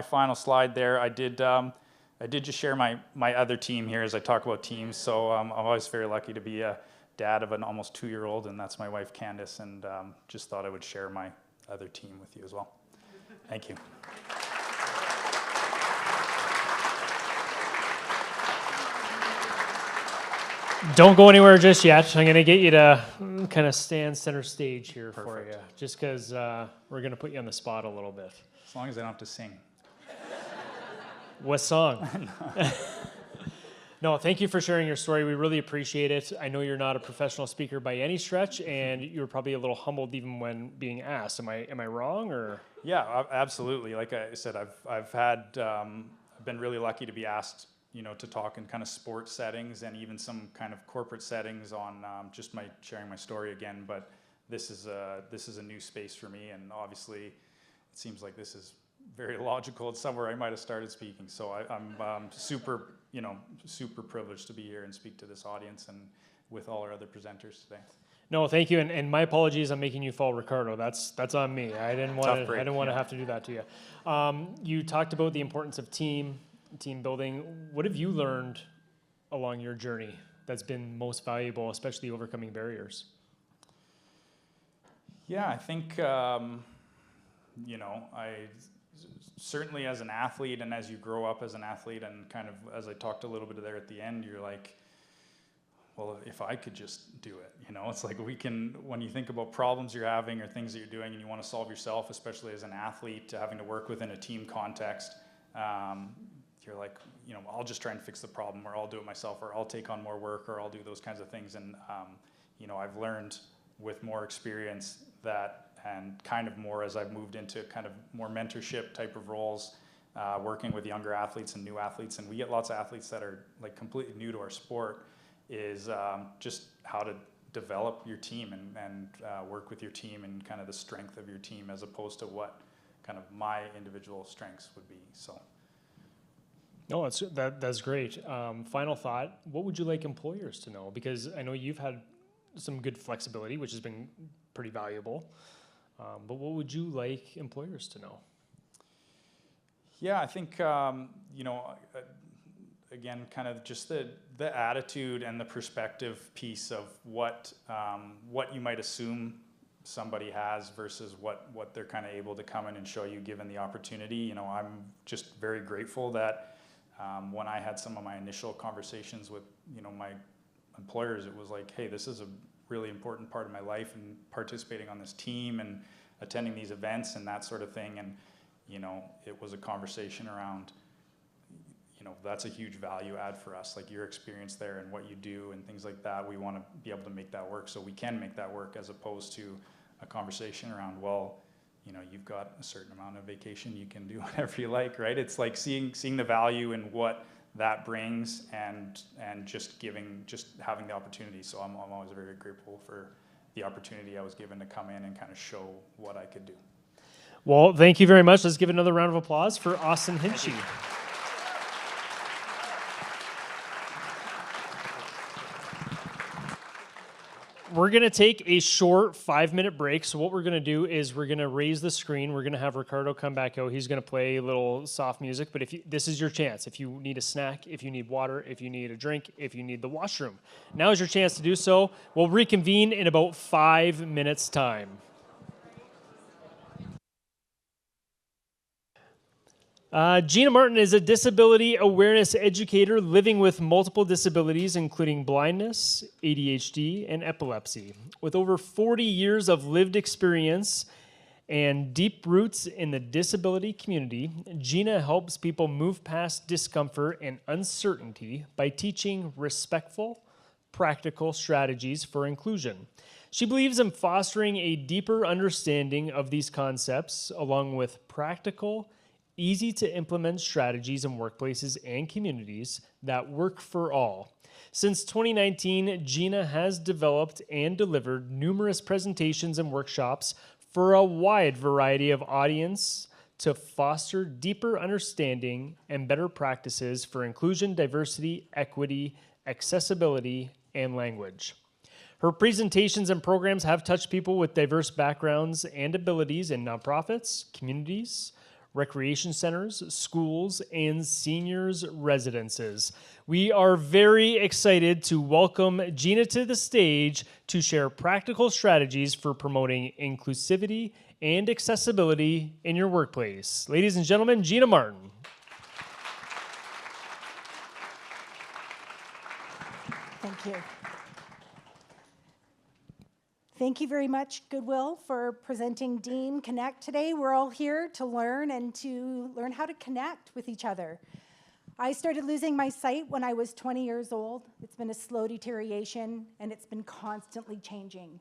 final slide there. I did just share my other team here as I talk about teams. So I'm always very lucky to be a dad of an almost 2-year-old, and that's my wife Candace, and just thought I would share my other team with you as well. Thank you. Don't go anywhere just yet. I'm going to get you to kind of stand center stage here. Perfect. For you, just because we're going to put you on the spot a little bit. As long as I don't have to sing. What song? No, thank you for sharing your story. We really appreciate it. I know you're not a professional speaker by any stretch, and you were probably a little humbled even when being asked. Am I wrong, or? Yeah, absolutely. Like I said, I've been really lucky to be asked, to talk in kind of sports settings and even some kind of corporate settings on just sharing my story again. But this is a new space for me, and obviously, it seems like this is very logical. It's somewhere I might have started speaking. So I'm super privileged to be here and speak to this audience and with all our other presenters today. No, thank you, and my apologies. I'm making you fall, Ricardo. That's on me. I didn't want to have to do that to you. You talked about the importance of team building. What have you learned along your journey that's been most valuable, especially overcoming barriers? Yeah, I think I certainly as an athlete, and as you grow up as an athlete, and kind of as I talked a little bit there at the end, you're like, well, if I could just do it, it's like when you think about problems you're having or things that you're doing and you want to solve yourself, especially as an athlete, having to work within a team context, you're like, I'll just try and fix the problem, or I'll do it myself, or I'll take on more work, or I'll do those kinds of things. And, I've learned with more experience that, and kind of more as I've moved into kind of more mentorship type of roles, working with younger athletes and new athletes, and we get lots of athletes that are like completely new to our sport, is just how to develop your team and work with your team and kind of the strength of your team as opposed to what kind of my individual strengths would be. So. No, that's great. Final thought, what would you like employers to know? Because I know you've had some good flexibility, which has been pretty valuable. But what would you like employers to know? Yeah, I think, again, kind of just the attitude and the perspective piece of what you might assume somebody has versus what they're kind of able to come in and show you given the opportunity. I'm just very grateful that when I had some of my initial conversations with, my employers, it was like, hey, this is a really important part of my life, and participating on this team and attending these events and that sort of thing. And, it was a conversation around, that's a huge value add for us, like your experience there and what you do and things like that. We want to be able to make that work so we can make that work, as opposed to a conversation around, well, you've got a certain amount of vacation, you can do whatever you like, right? It's like seeing the value in what that brings and just having the opportunity. So I'm always very grateful for the opportunity I was given to come in and kind of show what I could do. Well, thank you very much. Let's give another round of applause for Austin Hinchey. We're going to take a short 5-minute break. So what we're going to do is we're going to raise the screen. We're going to have Ricardo come back out. He's going to play a little soft music. But this is your chance. If you need a snack, if you need water, if you need a drink, if you need the washroom, now is your chance to do so. We'll reconvene in about 5 minutes' time. Gina Martin is a disability awareness educator living with multiple disabilities, including blindness, ADHD, and epilepsy. With over 40 years of lived experience and deep roots in the disability community, Gina helps people move past discomfort and uncertainty by teaching respectful, practical strategies for inclusion. She believes in fostering a deeper understanding of these concepts, along with practical, easy-to-implement strategies in workplaces and communities that work for all. Since 2019, Gina has developed and delivered numerous presentations and workshops for a wide variety of audience to foster deeper understanding and better practices for inclusion, diversity, equity, accessibility, and language. Her presentations and programs have touched people with diverse backgrounds and abilities in nonprofits, communities, recreation centers, schools, and seniors' residences. We are very excited to welcome Gina to the stage to share practical strategies for promoting inclusivity and accessibility in your workplace. Ladies and gentlemen, Gina Martin. Thank you. Thank you very much, Goodwill, for presenting DEAM Connect today. We're all here to learn and to learn how to connect with each other. I started losing my sight when I was 20 years old. It's been a slow deterioration, and it's been constantly changing.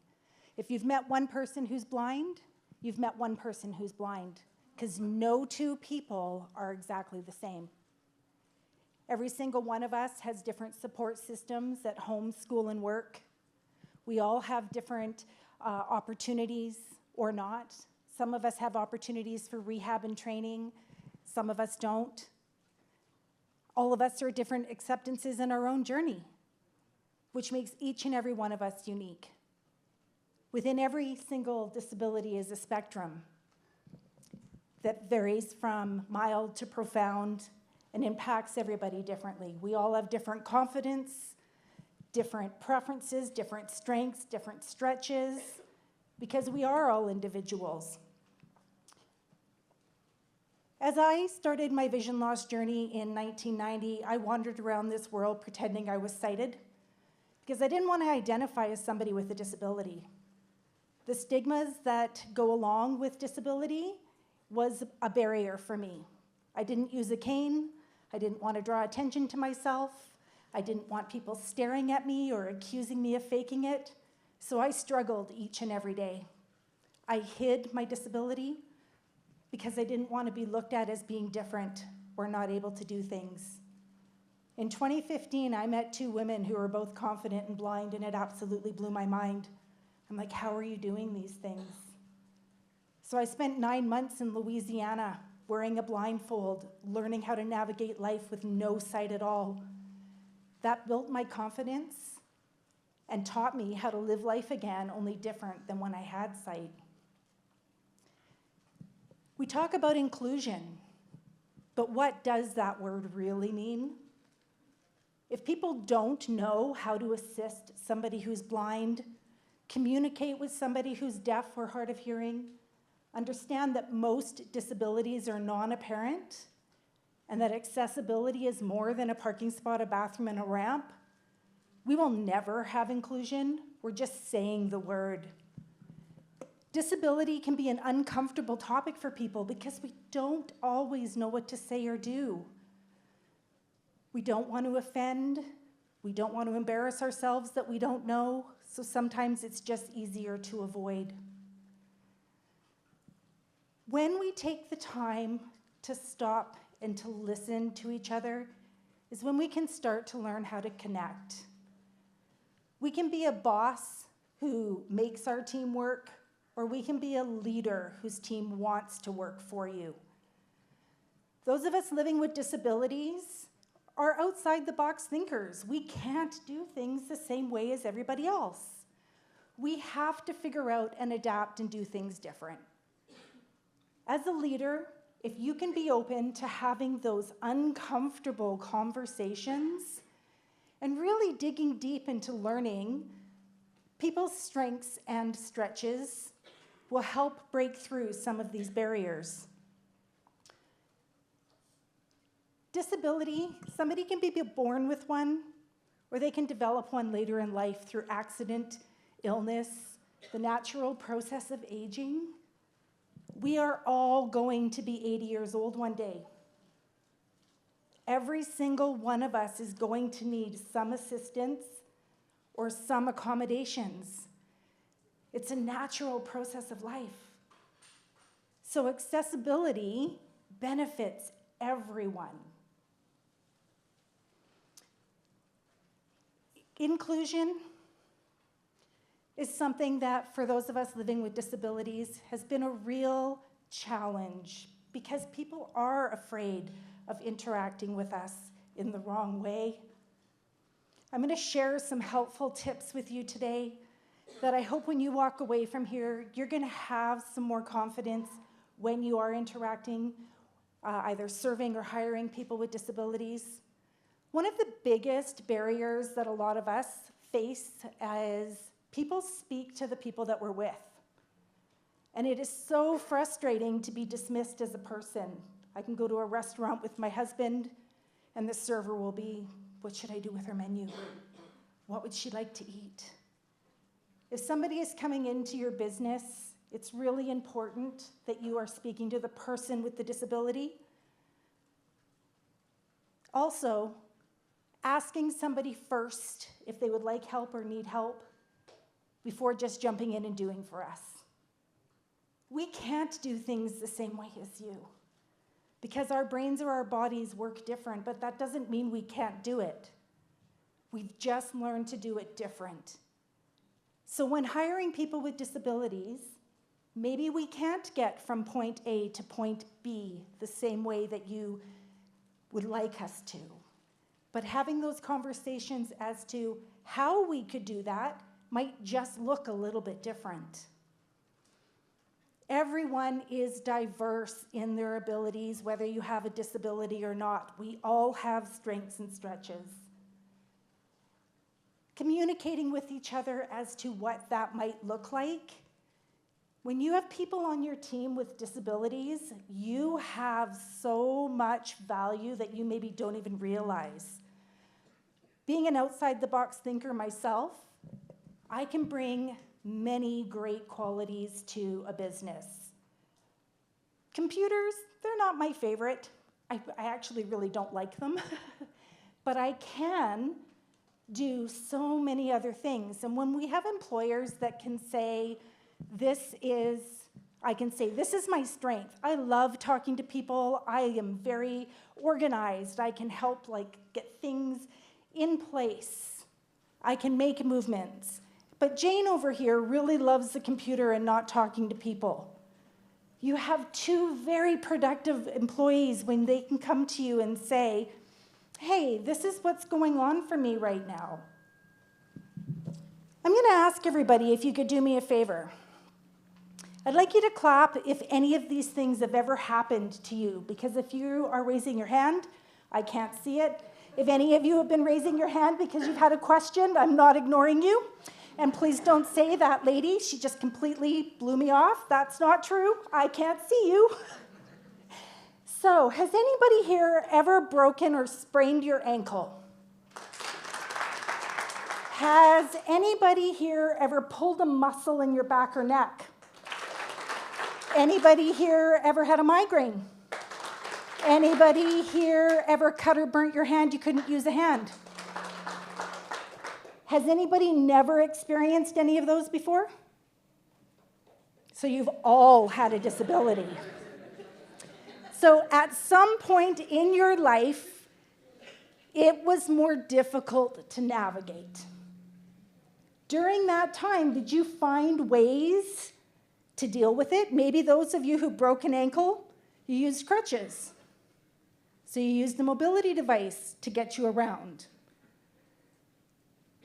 If you've met one person who's blind, you've met one person who's blind, because no two people are exactly the same. Every single one of us has different support systems at home, school, and work. We all have different opportunities or not. Some of us have opportunities for rehab and training. Some of us don't. All of us are different acceptances in our own journey, which makes each and every one of us unique. Within every single disability is a spectrum that varies from mild to profound and impacts everybody differently. We all have different confidence, different preferences, different strengths, different stretches, because we are all individuals. As I started my vision loss journey in 1990, I wandered around this world pretending I was sighted because I didn't want to identify as somebody with a disability. The stigmas that go along with disability was a barrier for me. I didn't use a cane. I didn't want to draw attention to myself. I didn't want people staring at me or accusing me of faking it. So I struggled each and every day. I hid my disability because I didn't want to be looked at as being different or not able to do things. In 2015, I met two women who were both confident and blind, and it absolutely blew my mind. I'm like, how are you doing these things? So I spent 9 months in Louisiana wearing a blindfold, learning how to navigate life with no sight at all. That built my confidence and taught me how to live life again, only different than when I had sight. We talk about inclusion, but what does that word really mean? If people don't know how to assist somebody who's blind, communicate with somebody who's deaf or hard of hearing, understand that most disabilities are non-apparent, and that accessibility is more than a parking spot, a bathroom, and a ramp, we will never have inclusion. We're just saying the word. Disability can be an uncomfortable topic for people because we don't always know what to say or do. We don't want to offend. We don't want to embarrass ourselves that we don't know, so sometimes it's just easier to avoid. When we take the time to stop and to listen to each other is when we can start to learn how to connect. We can be a boss who makes our team work, or we can be a leader whose team wants to work for you. Those of us living with disabilities are outside the box thinkers. We can't do things the same way as everybody else. We have to figure out and adapt and do things different. As a leader, if you can be open to having those uncomfortable conversations and really digging deep into learning, people's strengths and stretches will help break through some of these barriers. Disability, somebody can be born with one, or they can develop one later in life through accident, illness, the natural process of aging. We are all going to be 80 years old one day. Every single one of us is going to need some assistance or some accommodations. It's a natural process of life. So accessibility benefits everyone. Inclusion is something that, for those of us living with disabilities, has been a real challenge because people are afraid of interacting with us in the wrong way. I'm going to share some helpful tips with you today that I hope when you walk away from here, you're going to have some more confidence when you are interacting, either serving or hiring people with disabilities. One of the biggest barriers that a lot of us face is people speak to the people that we're with. And it is so frustrating to be dismissed as a person. I can go to a restaurant with my husband, and the server will be, what should I do with her menu? What would she like to eat? If somebody is coming into your business, it's really important that you are speaking to the person with the disability. Also, asking somebody first if they would like help or need help before just jumping in and doing for us. We can't do things the same way as you because our brains or our bodies work different, but that doesn't mean we can't do it. We've just learned to do it different. So when hiring people with disabilities, maybe we can't get from point A to point B the same way that you would like us to. But having those conversations as to how we could do that might just look a little bit different. Everyone is diverse in their abilities, whether you have a disability or not. We all have strengths and stretches. Communicating with each other as to what that might look like. When you have people on your team with disabilities, you have so much value that you maybe don't even realize. Being an outside-the-box thinker myself, I can bring many great qualities to a business. Computers, they're not my favorite. I actually really don't like them. But I can do so many other things. And when we have employers that can say, I can say, this is my strength. I love talking to people. I am very organized. I can help get things in place. I can make movements. But Jane over here really loves the computer and not talking to people. You have two very productive employees when they can come to you and say, hey, this is what's going on for me right now. I'm going to ask everybody if you could do me a favor. I'd like you to clap if any of these things have ever happened to you, because if you are raising your hand, I can't see it. If any of you have been raising your hand because you've had a question, I'm not ignoring you. And please don't say that lady, she just completely blew me off. That's not true. I can't see you. So, has anybody here ever broken or sprained your ankle? Has anybody here ever pulled a muscle in your back or neck? Anybody here ever had a migraine? Anybody here ever cut or burnt your hand you couldn't use a hand? Has anybody never experienced any of those before? So you've all had a disability. So at some point in your life, it was more difficult to navigate. During that time, did you find ways to deal with it? Maybe those of you who broke an ankle, you used crutches. So you used a mobility device to get you around.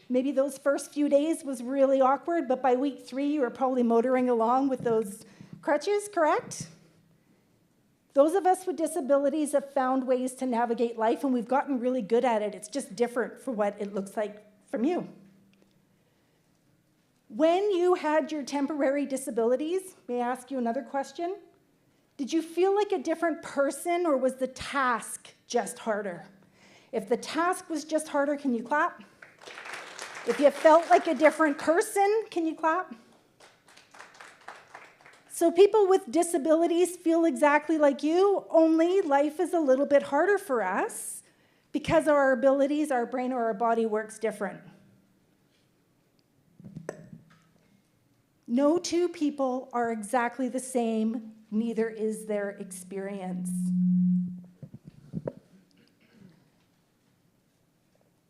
Maybe those first few days was really awkward, but by week 3, you were probably motoring along with those crutches, correct? Those of us with disabilities have found ways to navigate life, and we've gotten really good at it. It's just different for what it looks like from you. When you had your temporary disabilities, may I ask you another question? Did you feel like a different person, or was the task just harder? If the task was just harder, can you clap? If you felt like a different person, can you clap? So people with disabilities feel exactly like you, only life is a little bit harder for us because our abilities, our brain or our body works different. No two people are exactly the same, neither is their experience.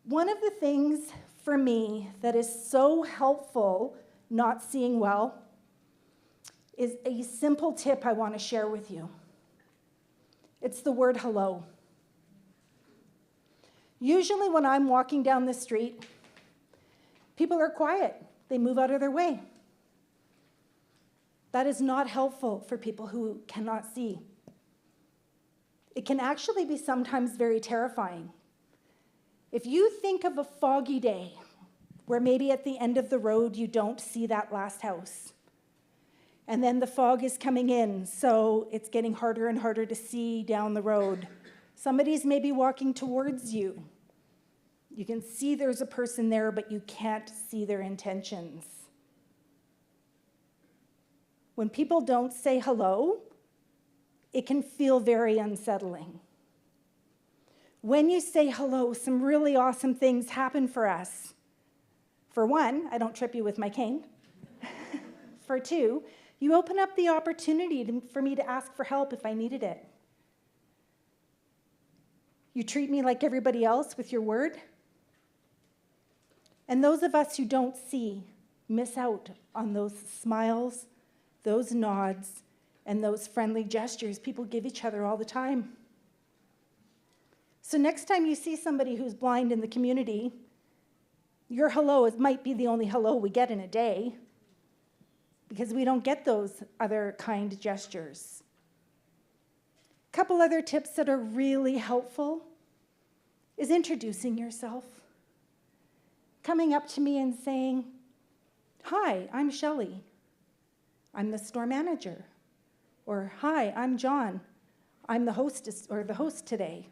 One of the things for me that is so helpful not seeing well is a simple tip I want to share with you. It's the word hello. Usually when I'm walking down the street, people are quiet. They move out of their way. That is not helpful for people who cannot see. It can actually be sometimes very terrifying. If you think of a foggy day where maybe at the end of the road you don't see that last house, and then the fog is coming in, so it's getting harder and harder to see down the road. Somebody's maybe walking towards you. You can see there's a person there, but you can't see their intentions. When people don't say hello, it can feel very unsettling. When you say hello, some really awesome things happen for us. For one, I don't trip you with my cane. For two, you open up the opportunity for me to ask for help if I needed it. You treat me like everybody else with your word. And those of us who don't see miss out on those smiles, those nods, and those friendly gestures people give each other all the time. So next time you see somebody who's blind in the community, your hello might be the only hello we get in a day, because we don't get those other kind gestures. A couple other tips that are really helpful is introducing yourself. Coming up to me and saying, "Hi, I'm Shelley. I'm the store manager." Or, "Hi, I'm John. I'm the hostess or the host today."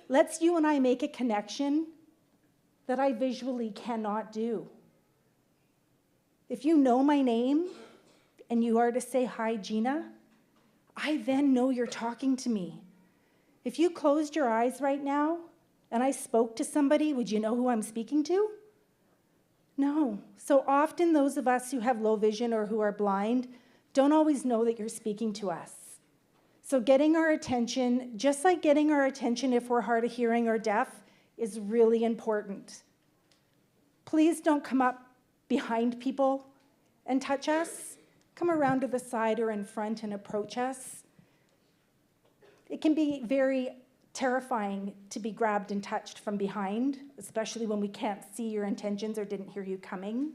Lets you and I make a connection that I visually cannot do. If you know my name and you are to say, "Hi, Gina," I then know you're talking to me. If you closed your eyes right now and I spoke to somebody, would you know who I'm speaking to? No. So often those of us who have low vision or who are blind don't always know that you're speaking to us. So getting our attention, just like getting our attention if we're hard of hearing or deaf, is really important. Please don't come up behind people and touch us. Come around to the side or in front and approach us. It can be very terrifying to be grabbed and touched from behind, especially when we can't see your intentions or didn't hear you coming.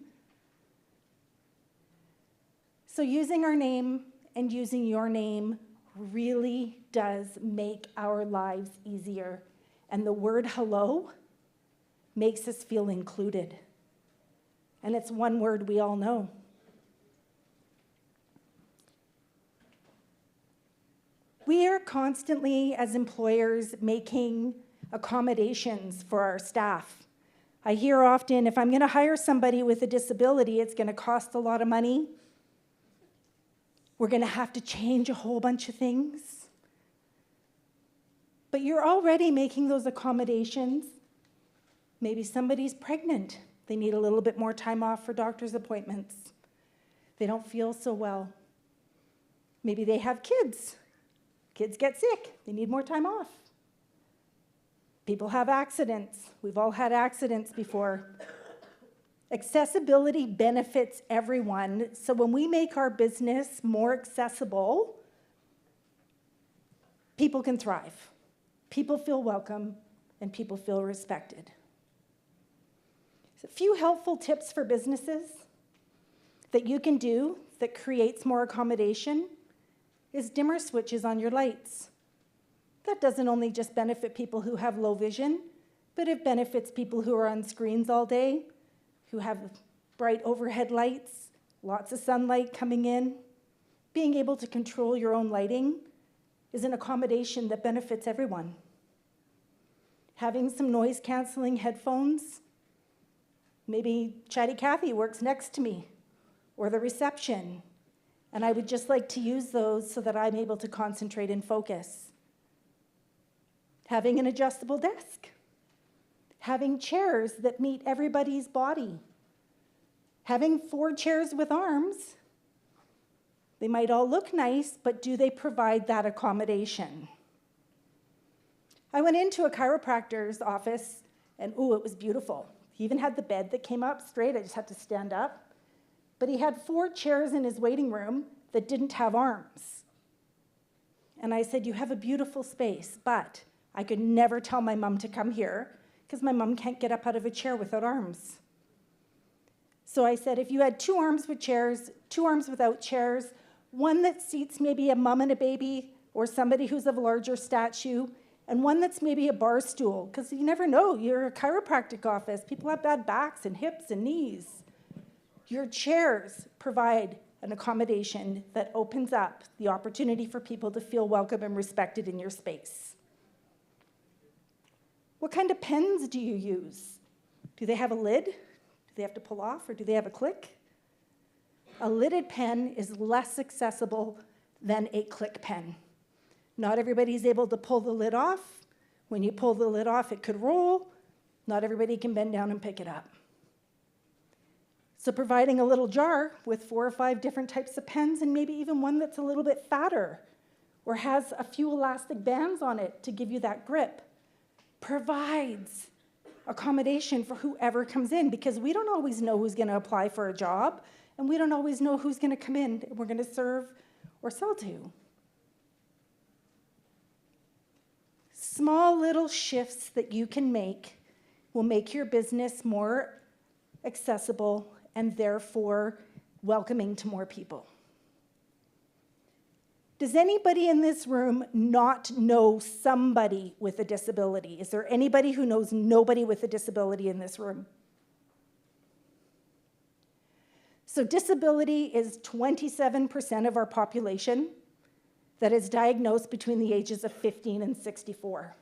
So using our name and using your name really does make our lives easier. And the word hello makes us feel included. And it's one word we all know. We are constantly, as employers, making accommodations for our staff. I hear often, if I'm going to hire somebody with a disability, it's going to cost a lot of money. We're going to have to change a whole bunch of things. But you're already making those accommodations. Maybe somebody's pregnant. They need a little bit more time off for doctor's appointments. They don't feel so well. Maybe they have kids. Kids get sick. They need more time off. People have accidents. We've all had accidents before. Accessibility benefits everyone. So when we make our business more accessible, people can thrive. People feel welcome, and people feel respected. So a few helpful tips for businesses that you can do that creates more accommodation is dimmer switches on your lights. That doesn't only just benefit people who have low vision, but it benefits people who are on screens all day, who have bright overhead lights, lots of sunlight coming in. Being able to control your own lighting is an accommodation that benefits everyone. Having some noise-canceling headphones, maybe Chatty Cathy works next to me, or the reception, and I would just like to use those so that I'm able to concentrate and focus. Having an adjustable desk. Having chairs that meet everybody's body. Having 4 chairs with arms. They might all look nice, but do they provide that accommodation? I went into a chiropractor's office, and ooh, it was beautiful. He even had the bed that came up straight. I just had to stand up. But he had 4 chairs in his waiting room that didn't have arms. And I said, "You have a beautiful space, but I could never tell my mom to come here because my mom can't get up out of a chair without arms." So I said, if you had 2 arms with chairs, 2 arms without chairs, one that seats maybe a mom and a baby or somebody who's of a larger stature, and one that's maybe a bar stool, because you never know, you're a chiropractic office. People have bad backs and hips and knees. Your chairs provide an accommodation that opens up the opportunity for people to feel welcome and respected in your space. What kind of pens do you use? Do they have a lid? Do they have to pull off, or do they have a click? A lidded pen is less accessible than a click pen. Not everybody's able to pull the lid off. When you pull the lid off, it could roll. Not everybody can bend down and pick it up. So providing a little jar with 4 or 5 different types of pens, and maybe even one that's a little bit fatter or has a few elastic bands on it to give you that grip, provides accommodation for whoever comes in, because we don't always know who's going to apply for a job, and we don't always know who's going to come in and we're going to serve or sell to. Small little shifts that you can make will make your business more accessible and therefore welcoming to more people. Does anybody in this room not know somebody with a disability? Is there anybody who knows nobody with a disability in this room? So disability is 27% of our population that is diagnosed between the ages of 15 and 64.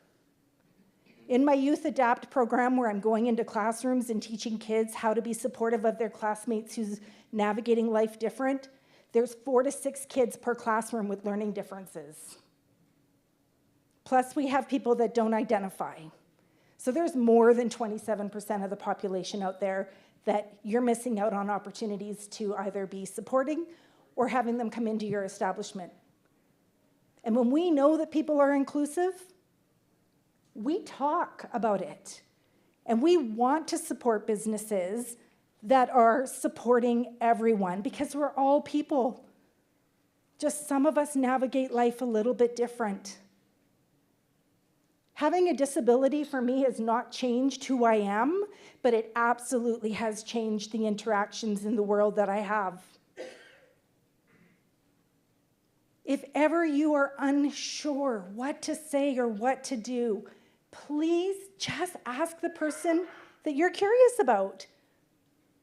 In my Youth Adapt program, where I'm going into classrooms and teaching kids how to be supportive of their classmates who's navigating life different, there's 4 to 6 kids per classroom with learning differences. Plus, we have people that don't identify. So there's more than 27% of the population out there that you're missing out on opportunities to either be supporting or having them come into your establishment. And when we know that people are inclusive, we talk about it. And we want to support businesses that are supporting everyone, because we're all people. Just some of us navigate life a little bit different. Having a disability for me has not changed who I am, but it absolutely has changed the interactions in the world that I have. If ever you are unsure what to say or what to do, please just ask the person that you're curious about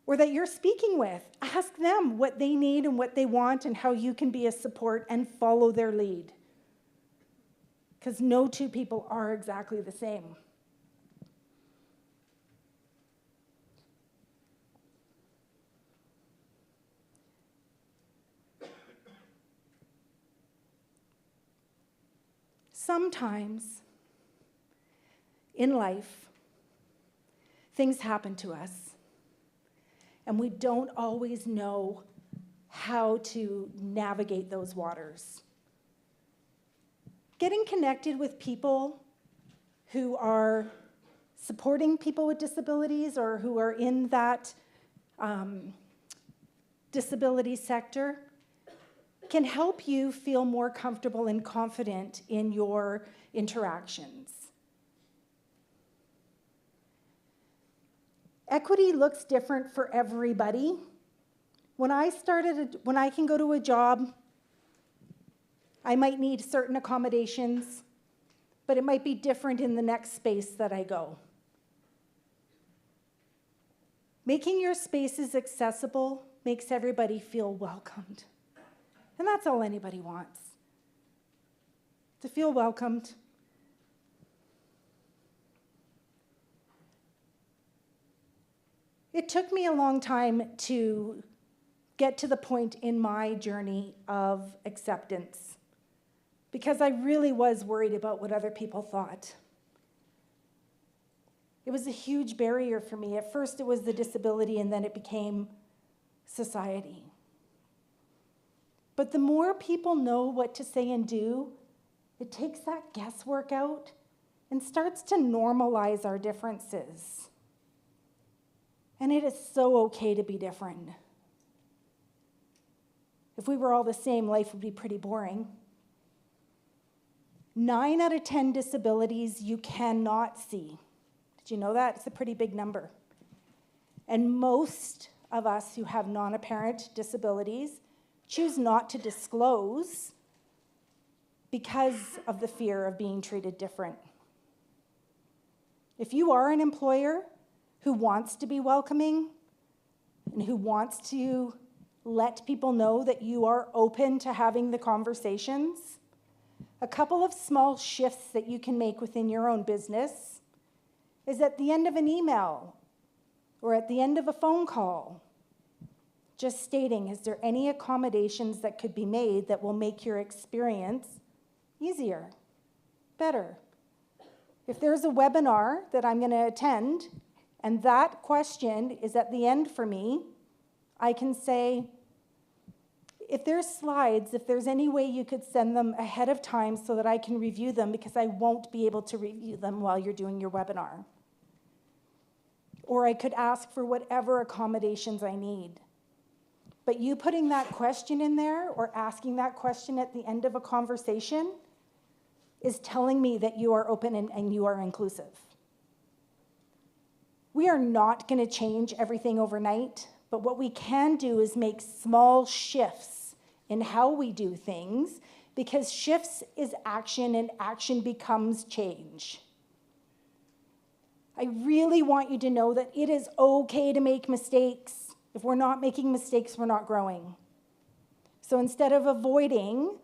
or that you're speaking with. Ask them what they need and what they want and how you can be a support, and follow their lead. Because no two people are exactly the same. Sometimes in life, things happen to us, and we don't always know how to navigate those waters. Getting connected with people who are supporting people with disabilities or who are in that disability sector can help you feel more comfortable and confident in your interactions. Equity looks different for everybody. When I can go to a job, I might need certain accommodations, but it might be different in the next space that I go. Making your spaces accessible makes everybody feel welcomed. And that's all anybody wants, to feel welcomed. It took me a long time to get to the point in my journey of acceptance, because I really was worried about what other people thought. It was a huge barrier for me. At first it was the disability, and then it became society. But the more people know what to say and do, it takes that guesswork out and starts to normalize our differences. And it is so okay to be different. If we were all the same, life would be pretty boring. 9 out of 10 disabilities you cannot see. Did you know that? It's a pretty big number. And most of us who have non-apparent disabilities choose not to disclose because of the fear of being treated different. If you are an employer who wants to be welcoming and who wants to let people know that you are open to having the conversations, a couple of small shifts that you can make within your own business is at the end of an email or at the end of a phone call, just stating, is there any accommodations that could be made that will make your experience easier, better? If there's a webinar that I'm going to attend, and that question is at the end for me, I can say, if there's slides, if there's any way you could send them ahead of time so that I can review them, because I won't be able to review them while you're doing your webinar. Or I could ask for whatever accommodations I need. But you putting that question in there or asking that question at the end of a conversation is telling me that you are open and you are inclusive. We are not going to change everything overnight, but what we can do is make small shifts in how we do things, because shifts is action and action becomes change. I really want you to know that it is okay to make mistakes. If we're not making mistakes, we're not growing. So instead of avoiding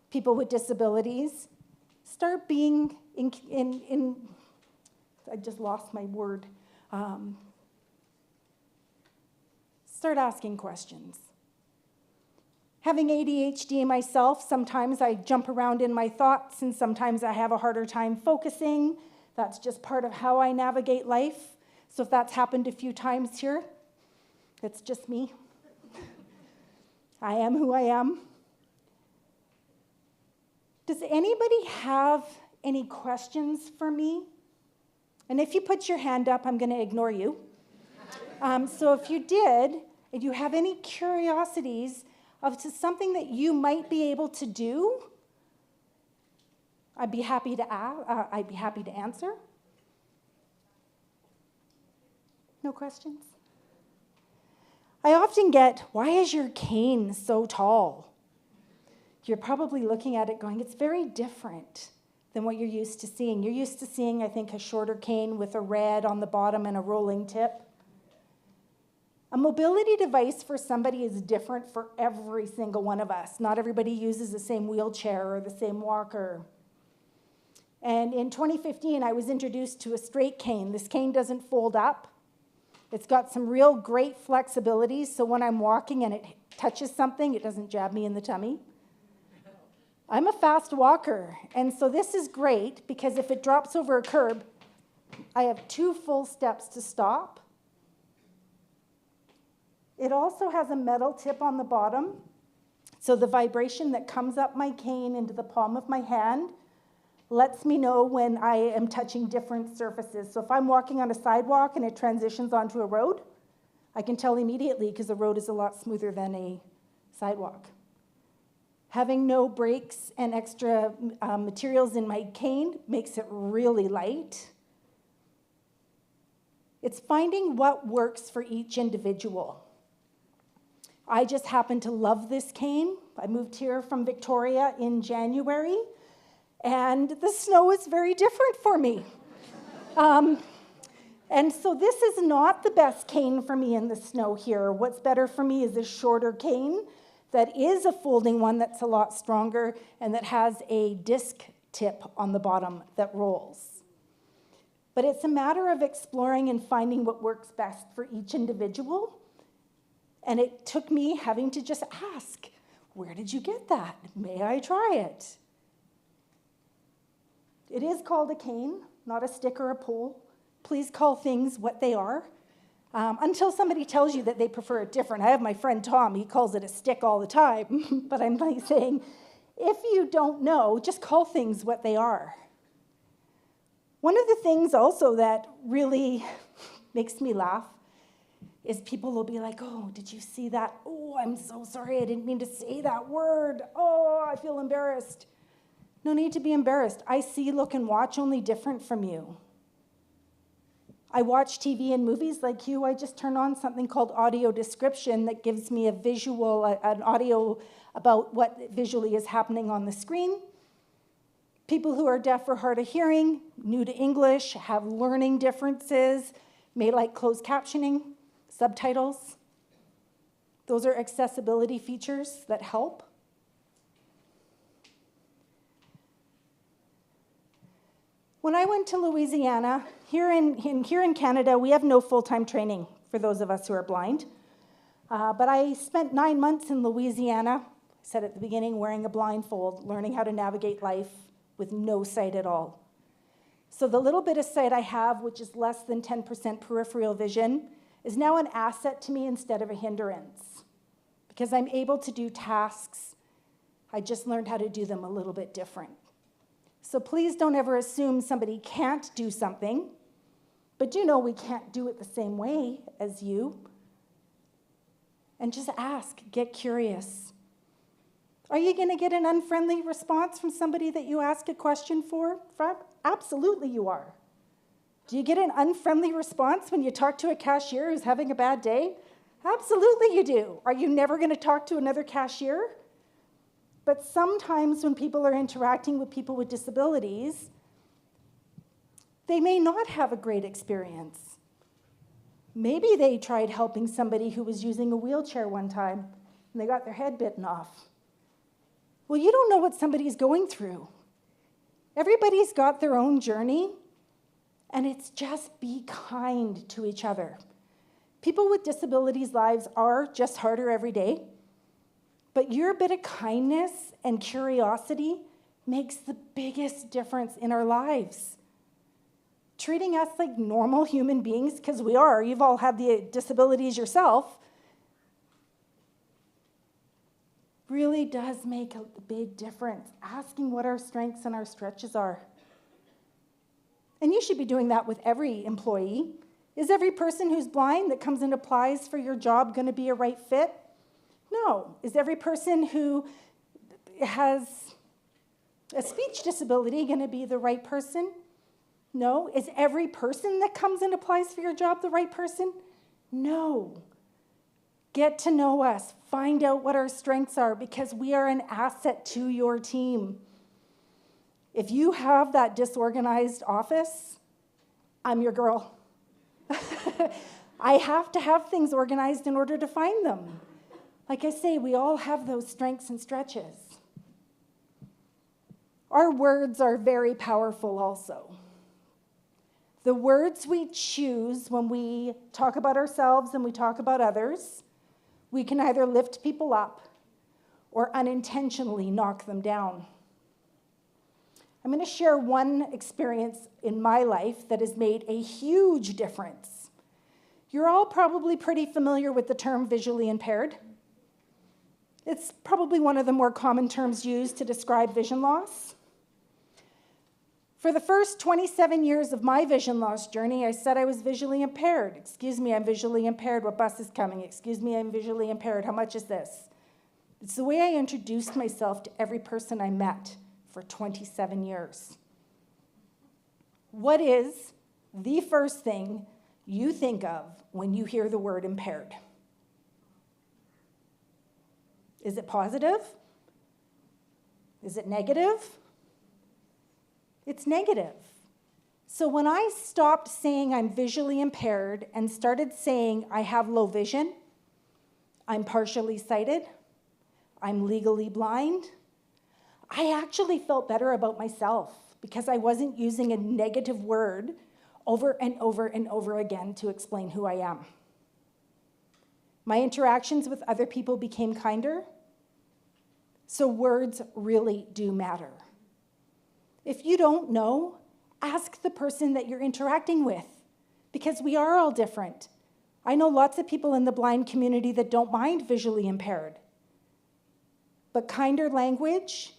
people with disabilities, start being I just lost my word. Start asking questions. Having ADHD myself, sometimes I jump around in my thoughts and sometimes I have a harder time focusing. That's just part of how I navigate life. So if that's happened a few times here, it's just me. I am who I am. Does anybody have any questions for me? And if you put your hand up, I'm going to ignore you. So if you did, if you have any curiosities of something that you might be able to do, I'd be happy to answer. No questions? I often get, why is your cane so tall? You're probably looking at it going, it's very different than what you're used to seeing. You're used to seeing, I think, a shorter cane with a red on the bottom and a rolling tip. A mobility device for somebody is different for every single one of us. Not everybody uses the same wheelchair or the same walker. And in 2015, I was introduced to a straight cane. This cane doesn't fold up. It's got some real great flexibility, so when I'm walking and it touches something, it doesn't jab me in the tummy. I'm a fast walker, and so this is great because if it drops over a curb, I have 2 full steps to stop. It also has a metal tip on the bottom, so the vibration that comes up my cane into the palm of my hand lets me know when I am touching different surfaces. So if I'm walking on a sidewalk and it transitions onto a road, I can tell immediately because the road is a lot smoother than a sidewalk. Having no brakes and extra materials in my cane makes it really light. It's finding what works for each individual. I just happen to love this cane. I moved here from Victoria in January, and the snow is very different for me. And so this is not the best cane for me in the snow here. What's better for me is a shorter cane that is a folding one that's a lot stronger and that has a disc tip on the bottom that rolls. But it's a matter of exploring and finding what works best for each individual. And it took me having to just ask, where did you get that? May I try it? It is called a cane, not a stick or a pole. Please call things what they are. Until somebody tells you that they prefer it different. I have my friend Tom, he calls it a stick all the time. But I'm like saying, if you don't know, just call things what they are. One of the things also that really makes me laugh is people will be like, oh, did you see that? Oh, I'm so sorry, I didn't mean to say that word. Oh, I feel embarrassed. No need to be embarrassed. I see, look, and watch only different from you. I watch TV and movies like you. I just turn on something called audio description that gives me a visual, an audio about what visually is happening on the screen. People who are deaf or hard of hearing, new to English, have learning differences, may like closed captioning, subtitles. Those are accessibility features that help. When I went to Louisiana, here in Canada, we have no full-time training for those of us who are blind. But I spent 9 months in Louisiana, I said at the beginning, wearing a blindfold, learning how to navigate life with no sight at all. So the little bit of sight I have, which is less than 10% peripheral vision, is now an asset to me instead of a hindrance, because I'm able to do tasks. I just learned how to do them a little bit different. So please don't ever assume somebody can't do something, but do know we can't do it the same way as you. And just ask, get curious. Are you going to get an unfriendly response from somebody that you ask a question from? Absolutely you are. Do you get an unfriendly response when you talk to a cashier who's having a bad day? Absolutely you do. Are you never going to talk to another cashier? But sometimes when people are interacting with people with disabilities, they may not have a great experience. Maybe they tried helping somebody who was using a wheelchair one time and they got their head bitten off. Well, you don't know what somebody's going through. Everybody's got their own journey, and it's just be kind to each other. People with disabilities' lives are just harder every day, but your bit of kindness and curiosity makes the biggest difference in our lives. Treating us like normal human beings, because we are, you've all had the disabilities yourself, really does make a big difference. Asking what our strengths and our stretches are. And you should be doing that with every employee. Is every person who's blind that comes and applies for your job going to be a right fit? No. Is every person who has a speech disability going to be the right person? No. Is every person that comes and applies for your job the right person? No. Get to know us. Find out what our strengths are, because we are an asset to your team. If you have that disorganized office, I'm your girl. I have to have things organized in order to find them. Like I say, we all have those strengths and stretches. Our words are very powerful also. The words we choose when we talk about ourselves and we talk about others, we can either lift people up or unintentionally knock them down. I'm going to share one experience in my life that has made a huge difference. You're all probably pretty familiar with the term visually impaired. It's probably one of the more common terms used to describe vision loss. For the first 27 years of my vision loss journey, I said I was visually impaired. Excuse me, I'm visually impaired. What bus is coming? Excuse me, I'm visually impaired. How much is this? It's the way I introduced myself to every person I met for 27 years. What is the first thing you think of when you hear the word impaired? Is it positive? Is it negative? It's negative. So when I stopped saying I'm visually impaired and started saying I have low vision, I'm partially sighted, I'm legally blind, I actually felt better about myself because I wasn't using a negative word over and over and over again to explain who I am. My interactions with other people became kinder. So words really do matter. If you don't know, ask the person that you're interacting with, because we are all different. I know lots of people in the blind community that don't mind visually impaired. But kinder language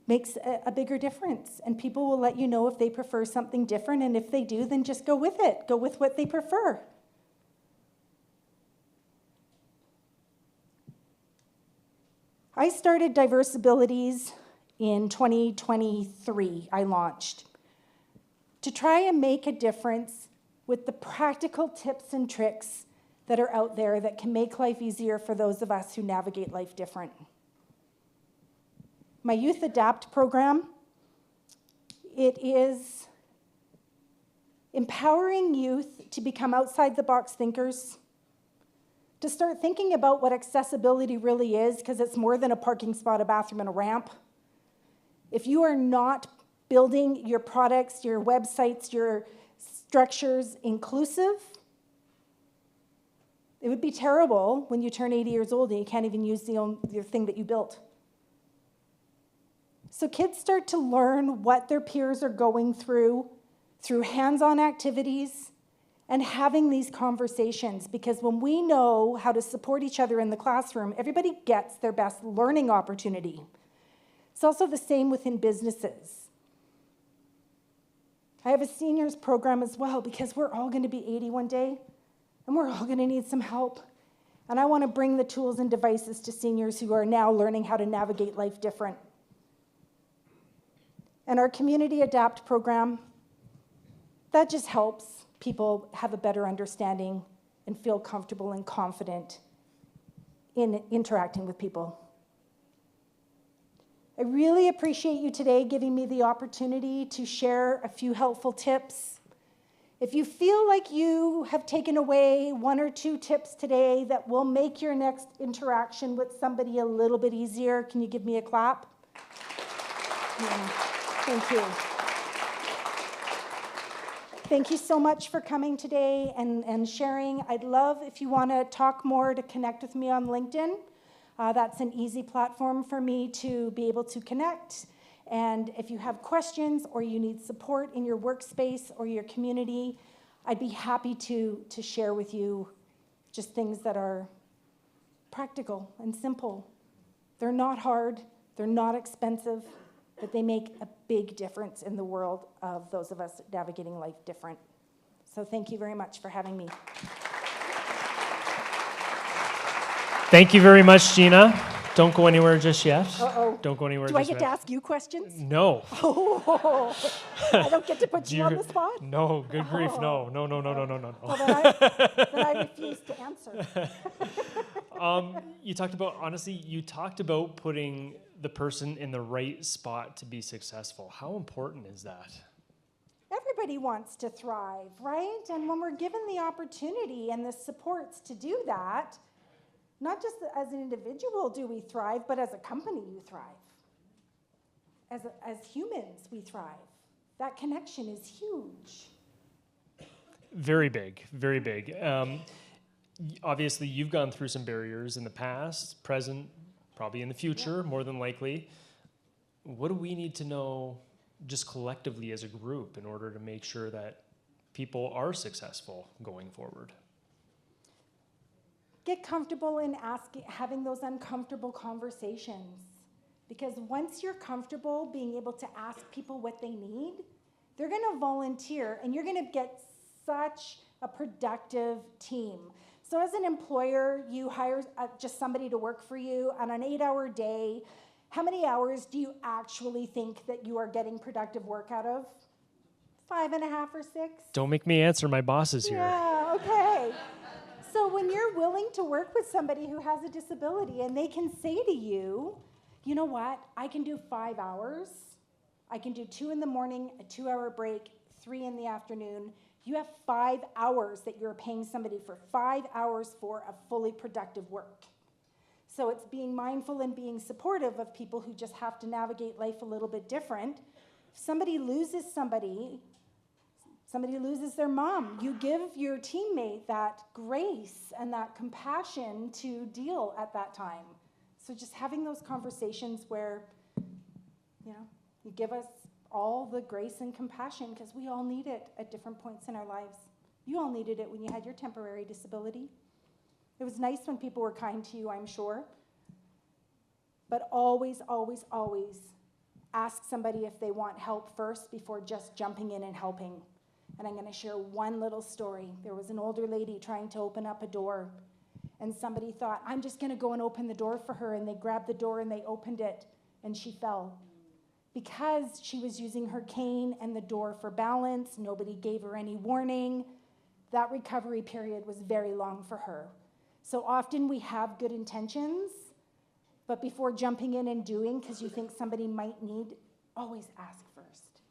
makes a bigger difference, and people will let you know if they prefer something different, and if they do, then just go with it. Go with what they prefer. I started Diverse Abilities in 2023, I launched, to try and make a difference with the practical tips and tricks that are out there that can make life easier for those of us who navigate life different. My Youth Adapt program, it is empowering youth to become outside-the-box thinkers, to start thinking about what accessibility really is, because it's more than a parking spot, a bathroom, and a ramp. If you are not building your products, your websites, your structures inclusive, it would be terrible when you turn 80 years old and you can't even use the thing that you built. So kids start to learn what their peers are going through hands-on activities and having these conversations, because when we know how to support each other in the classroom, everybody gets their best learning opportunity. It's also the same within businesses. I have a seniors program as well, because we're all going to be 80 one day, and we're all going to need some help. And I want to bring the tools and devices to seniors who are now learning how to navigate life different. And our Community Adapt program, that just helps people have a better understanding and feel comfortable and confident in interacting with people. I really appreciate you today giving me the opportunity to share a few helpful tips. If you feel like you have taken away 1 or 2 tips today that will make your next interaction with somebody a little bit easier, can you give me a clap? Yeah. Thank you. Thank you so much for coming today and sharing. I'd love, if you want to talk more, to connect with me on LinkedIn. That's an easy platform for me to be able to connect. And if you have questions or you need support in your workspace or your community, I'd be happy to share with you just things that are practical and simple. They're not hard, they're not expensive, but they make a big difference in the world of those of us navigating life different. So thank you very much for having me. Thank you very much, Gina. Don't go anywhere just yet. Uh-oh. Don't go anywhere Do just I yet. get to ask you questions? No. Oh, I don't get to put you on the spot? No, good grief, no. No. Well, then I refuse to answer. You talked about putting the person in the right spot to be successful. How important is that? Everybody wants to thrive, right? And when we're given the opportunity and the supports to do that, not just as an individual do we thrive, but as a company you thrive. As humans we thrive. That connection is huge. Very big, very big. Obviously, you've gone through some barriers in the past, present, probably in the future, more than likely. What do we need to know just collectively as a group in order to make sure that people are successful going forward? Get comfortable in having those uncomfortable conversations. Because once you're comfortable being able to ask people what they need, they're going to volunteer and you're going to get such a productive team. So as an employer, you hire just somebody to work for you on an 8-hour day. How many hours do you actually think that you are getting productive work out of? 5.5 or 6? Don't make me answer, my boss is here. Yeah, okay. So when you're willing to work with somebody who has a disability and they can say to you, you know what, I can do 5 hours. I can do 2 in the morning, a 2-hour break, 3 in the afternoon. You have 5 hours that you're paying somebody for 5 hours for a fully productive work. So it's being mindful and being supportive of people who just have to navigate life a little bit different. If somebody loses somebody loses their mom, you give your teammate that grace and that compassion to deal at that time. So just having those conversations where, you give us all the grace and compassion, because we all need it at different points in our lives. You all needed it when you had your temporary disability. It was nice when people were kind to you, I'm sure. But always, always, always ask somebody if they want help first before just jumping in and helping. And I'm going to share one little story. There was an older lady trying to open up a door, and somebody thought, I'm just going to go and open the door for her, and they grabbed the door and they opened it, and she fell. Because she was using her cane and the door for balance, nobody gave her any warning. That recovery period was very long for her. So often we have good intentions, but before jumping in and doing, because you think somebody might need, always ask first,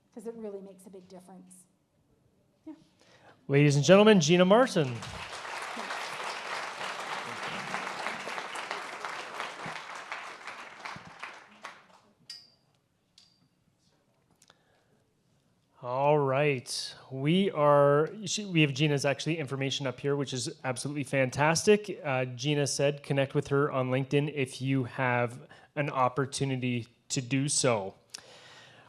because it really makes a big difference. Yeah. Ladies and gentlemen, Gina Martin. All right, we have Gina's actually information up here, which is absolutely fantastic. Gina said connect with her on LinkedIn if you have an opportunity to do so.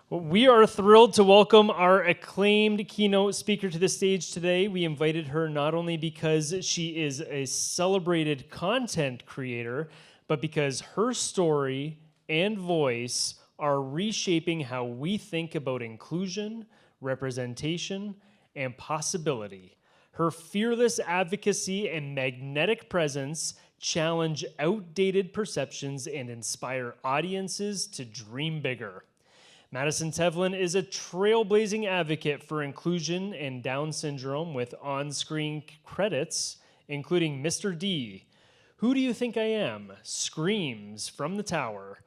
We are thrilled to welcome our acclaimed keynote speaker to the stage today. We invited her not only because she is a celebrated content creator, but because her story and voice are reshaping how we think about inclusion, representation, and possibility. Her fearless advocacy and magnetic presence challenge outdated perceptions and inspire audiences to dream bigger. Madison Tevlin is a trailblazing advocate for inclusion and Down syndrome with on-screen credits, including Mr. D, Who Do You Think I Am? Screams from the Tower,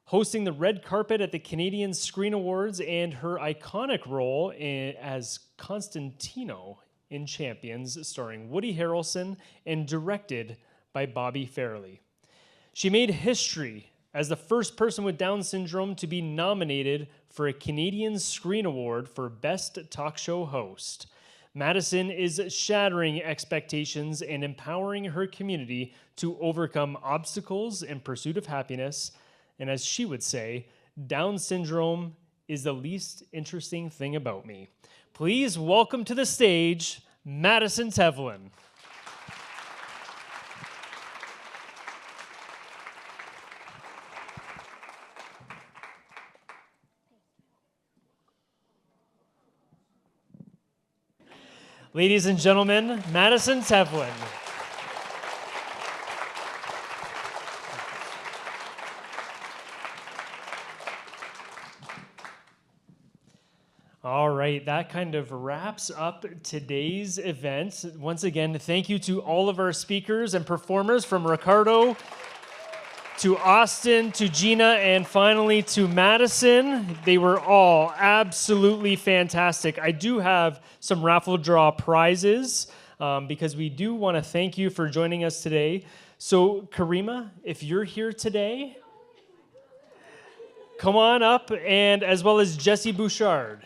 hosting the red carpet at the Canadian Screen Awards, and her iconic role as Constantino in Champions, starring Woody Harrelson and directed by Bobby Farrelly. She made history as the first person with Down syndrome to be nominated for a Canadian Screen Award for Best Talk Show Host. Madison is shattering expectations and empowering her community to overcome obstacles in pursuit of happiness. And as she would say, Down syndrome is the least interesting thing about me. Please welcome to the stage, Madison Tevlin. Ladies and gentlemen, Madison Tevlin. All right, that kind of wraps up today's event. Once again, thank you to all of our speakers and performers, from Ricardo to Austin to Gina and finally to Madison. They were all absolutely fantastic. I do have some raffle draw prizes because we do want to thank you for joining us today. So Karima, if you're here today, come on up, and as well as Jesse Bouchard.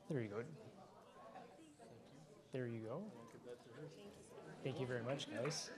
There you go. There you go. Thank you very much, guys.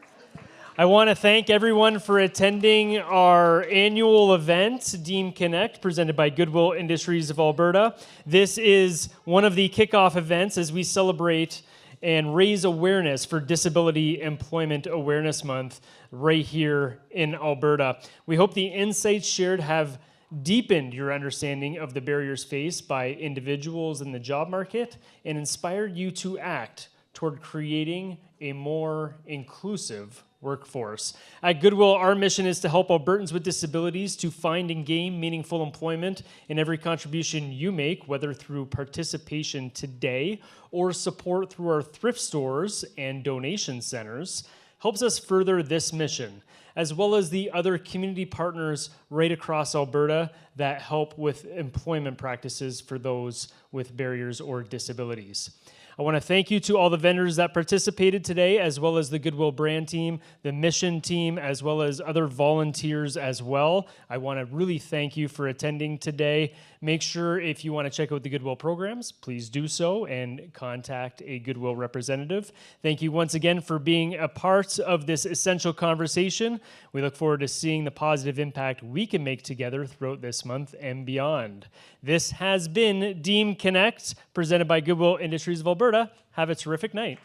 I want to thank everyone for attending our annual event, DEAM Connect, presented by Goodwill Industries of Alberta. This is one of the kickoff events as we celebrate and raise awareness for Disability Employment Awareness Month right here in Alberta. We hope the insights shared have deepened your understanding of the barriers faced by individuals in the job market and inspired you to act toward creating a more inclusive workforce. At Goodwill, our mission is to help Albertans with disabilities to find and gain meaningful employment, and every contribution you make, whether through participation today or support through our thrift stores and donation centers, helps us further this mission, as well as the other community partners right across Alberta that help with employment practices for those with barriers or disabilities. I want to thank you to all the vendors that participated today, as well as the Goodwill brand team, the mission team, as well as other volunteers as well. I want to really thank you for attending today. Make sure if you want to check out the Goodwill programs, please do so and contact a Goodwill representative. Thank you once again for being a part of this essential conversation. We look forward to seeing the positive impact we can make together throughout this month and beyond. This has been DEAM Connect, presented by Goodwill Industries of Alberta. Have a terrific night.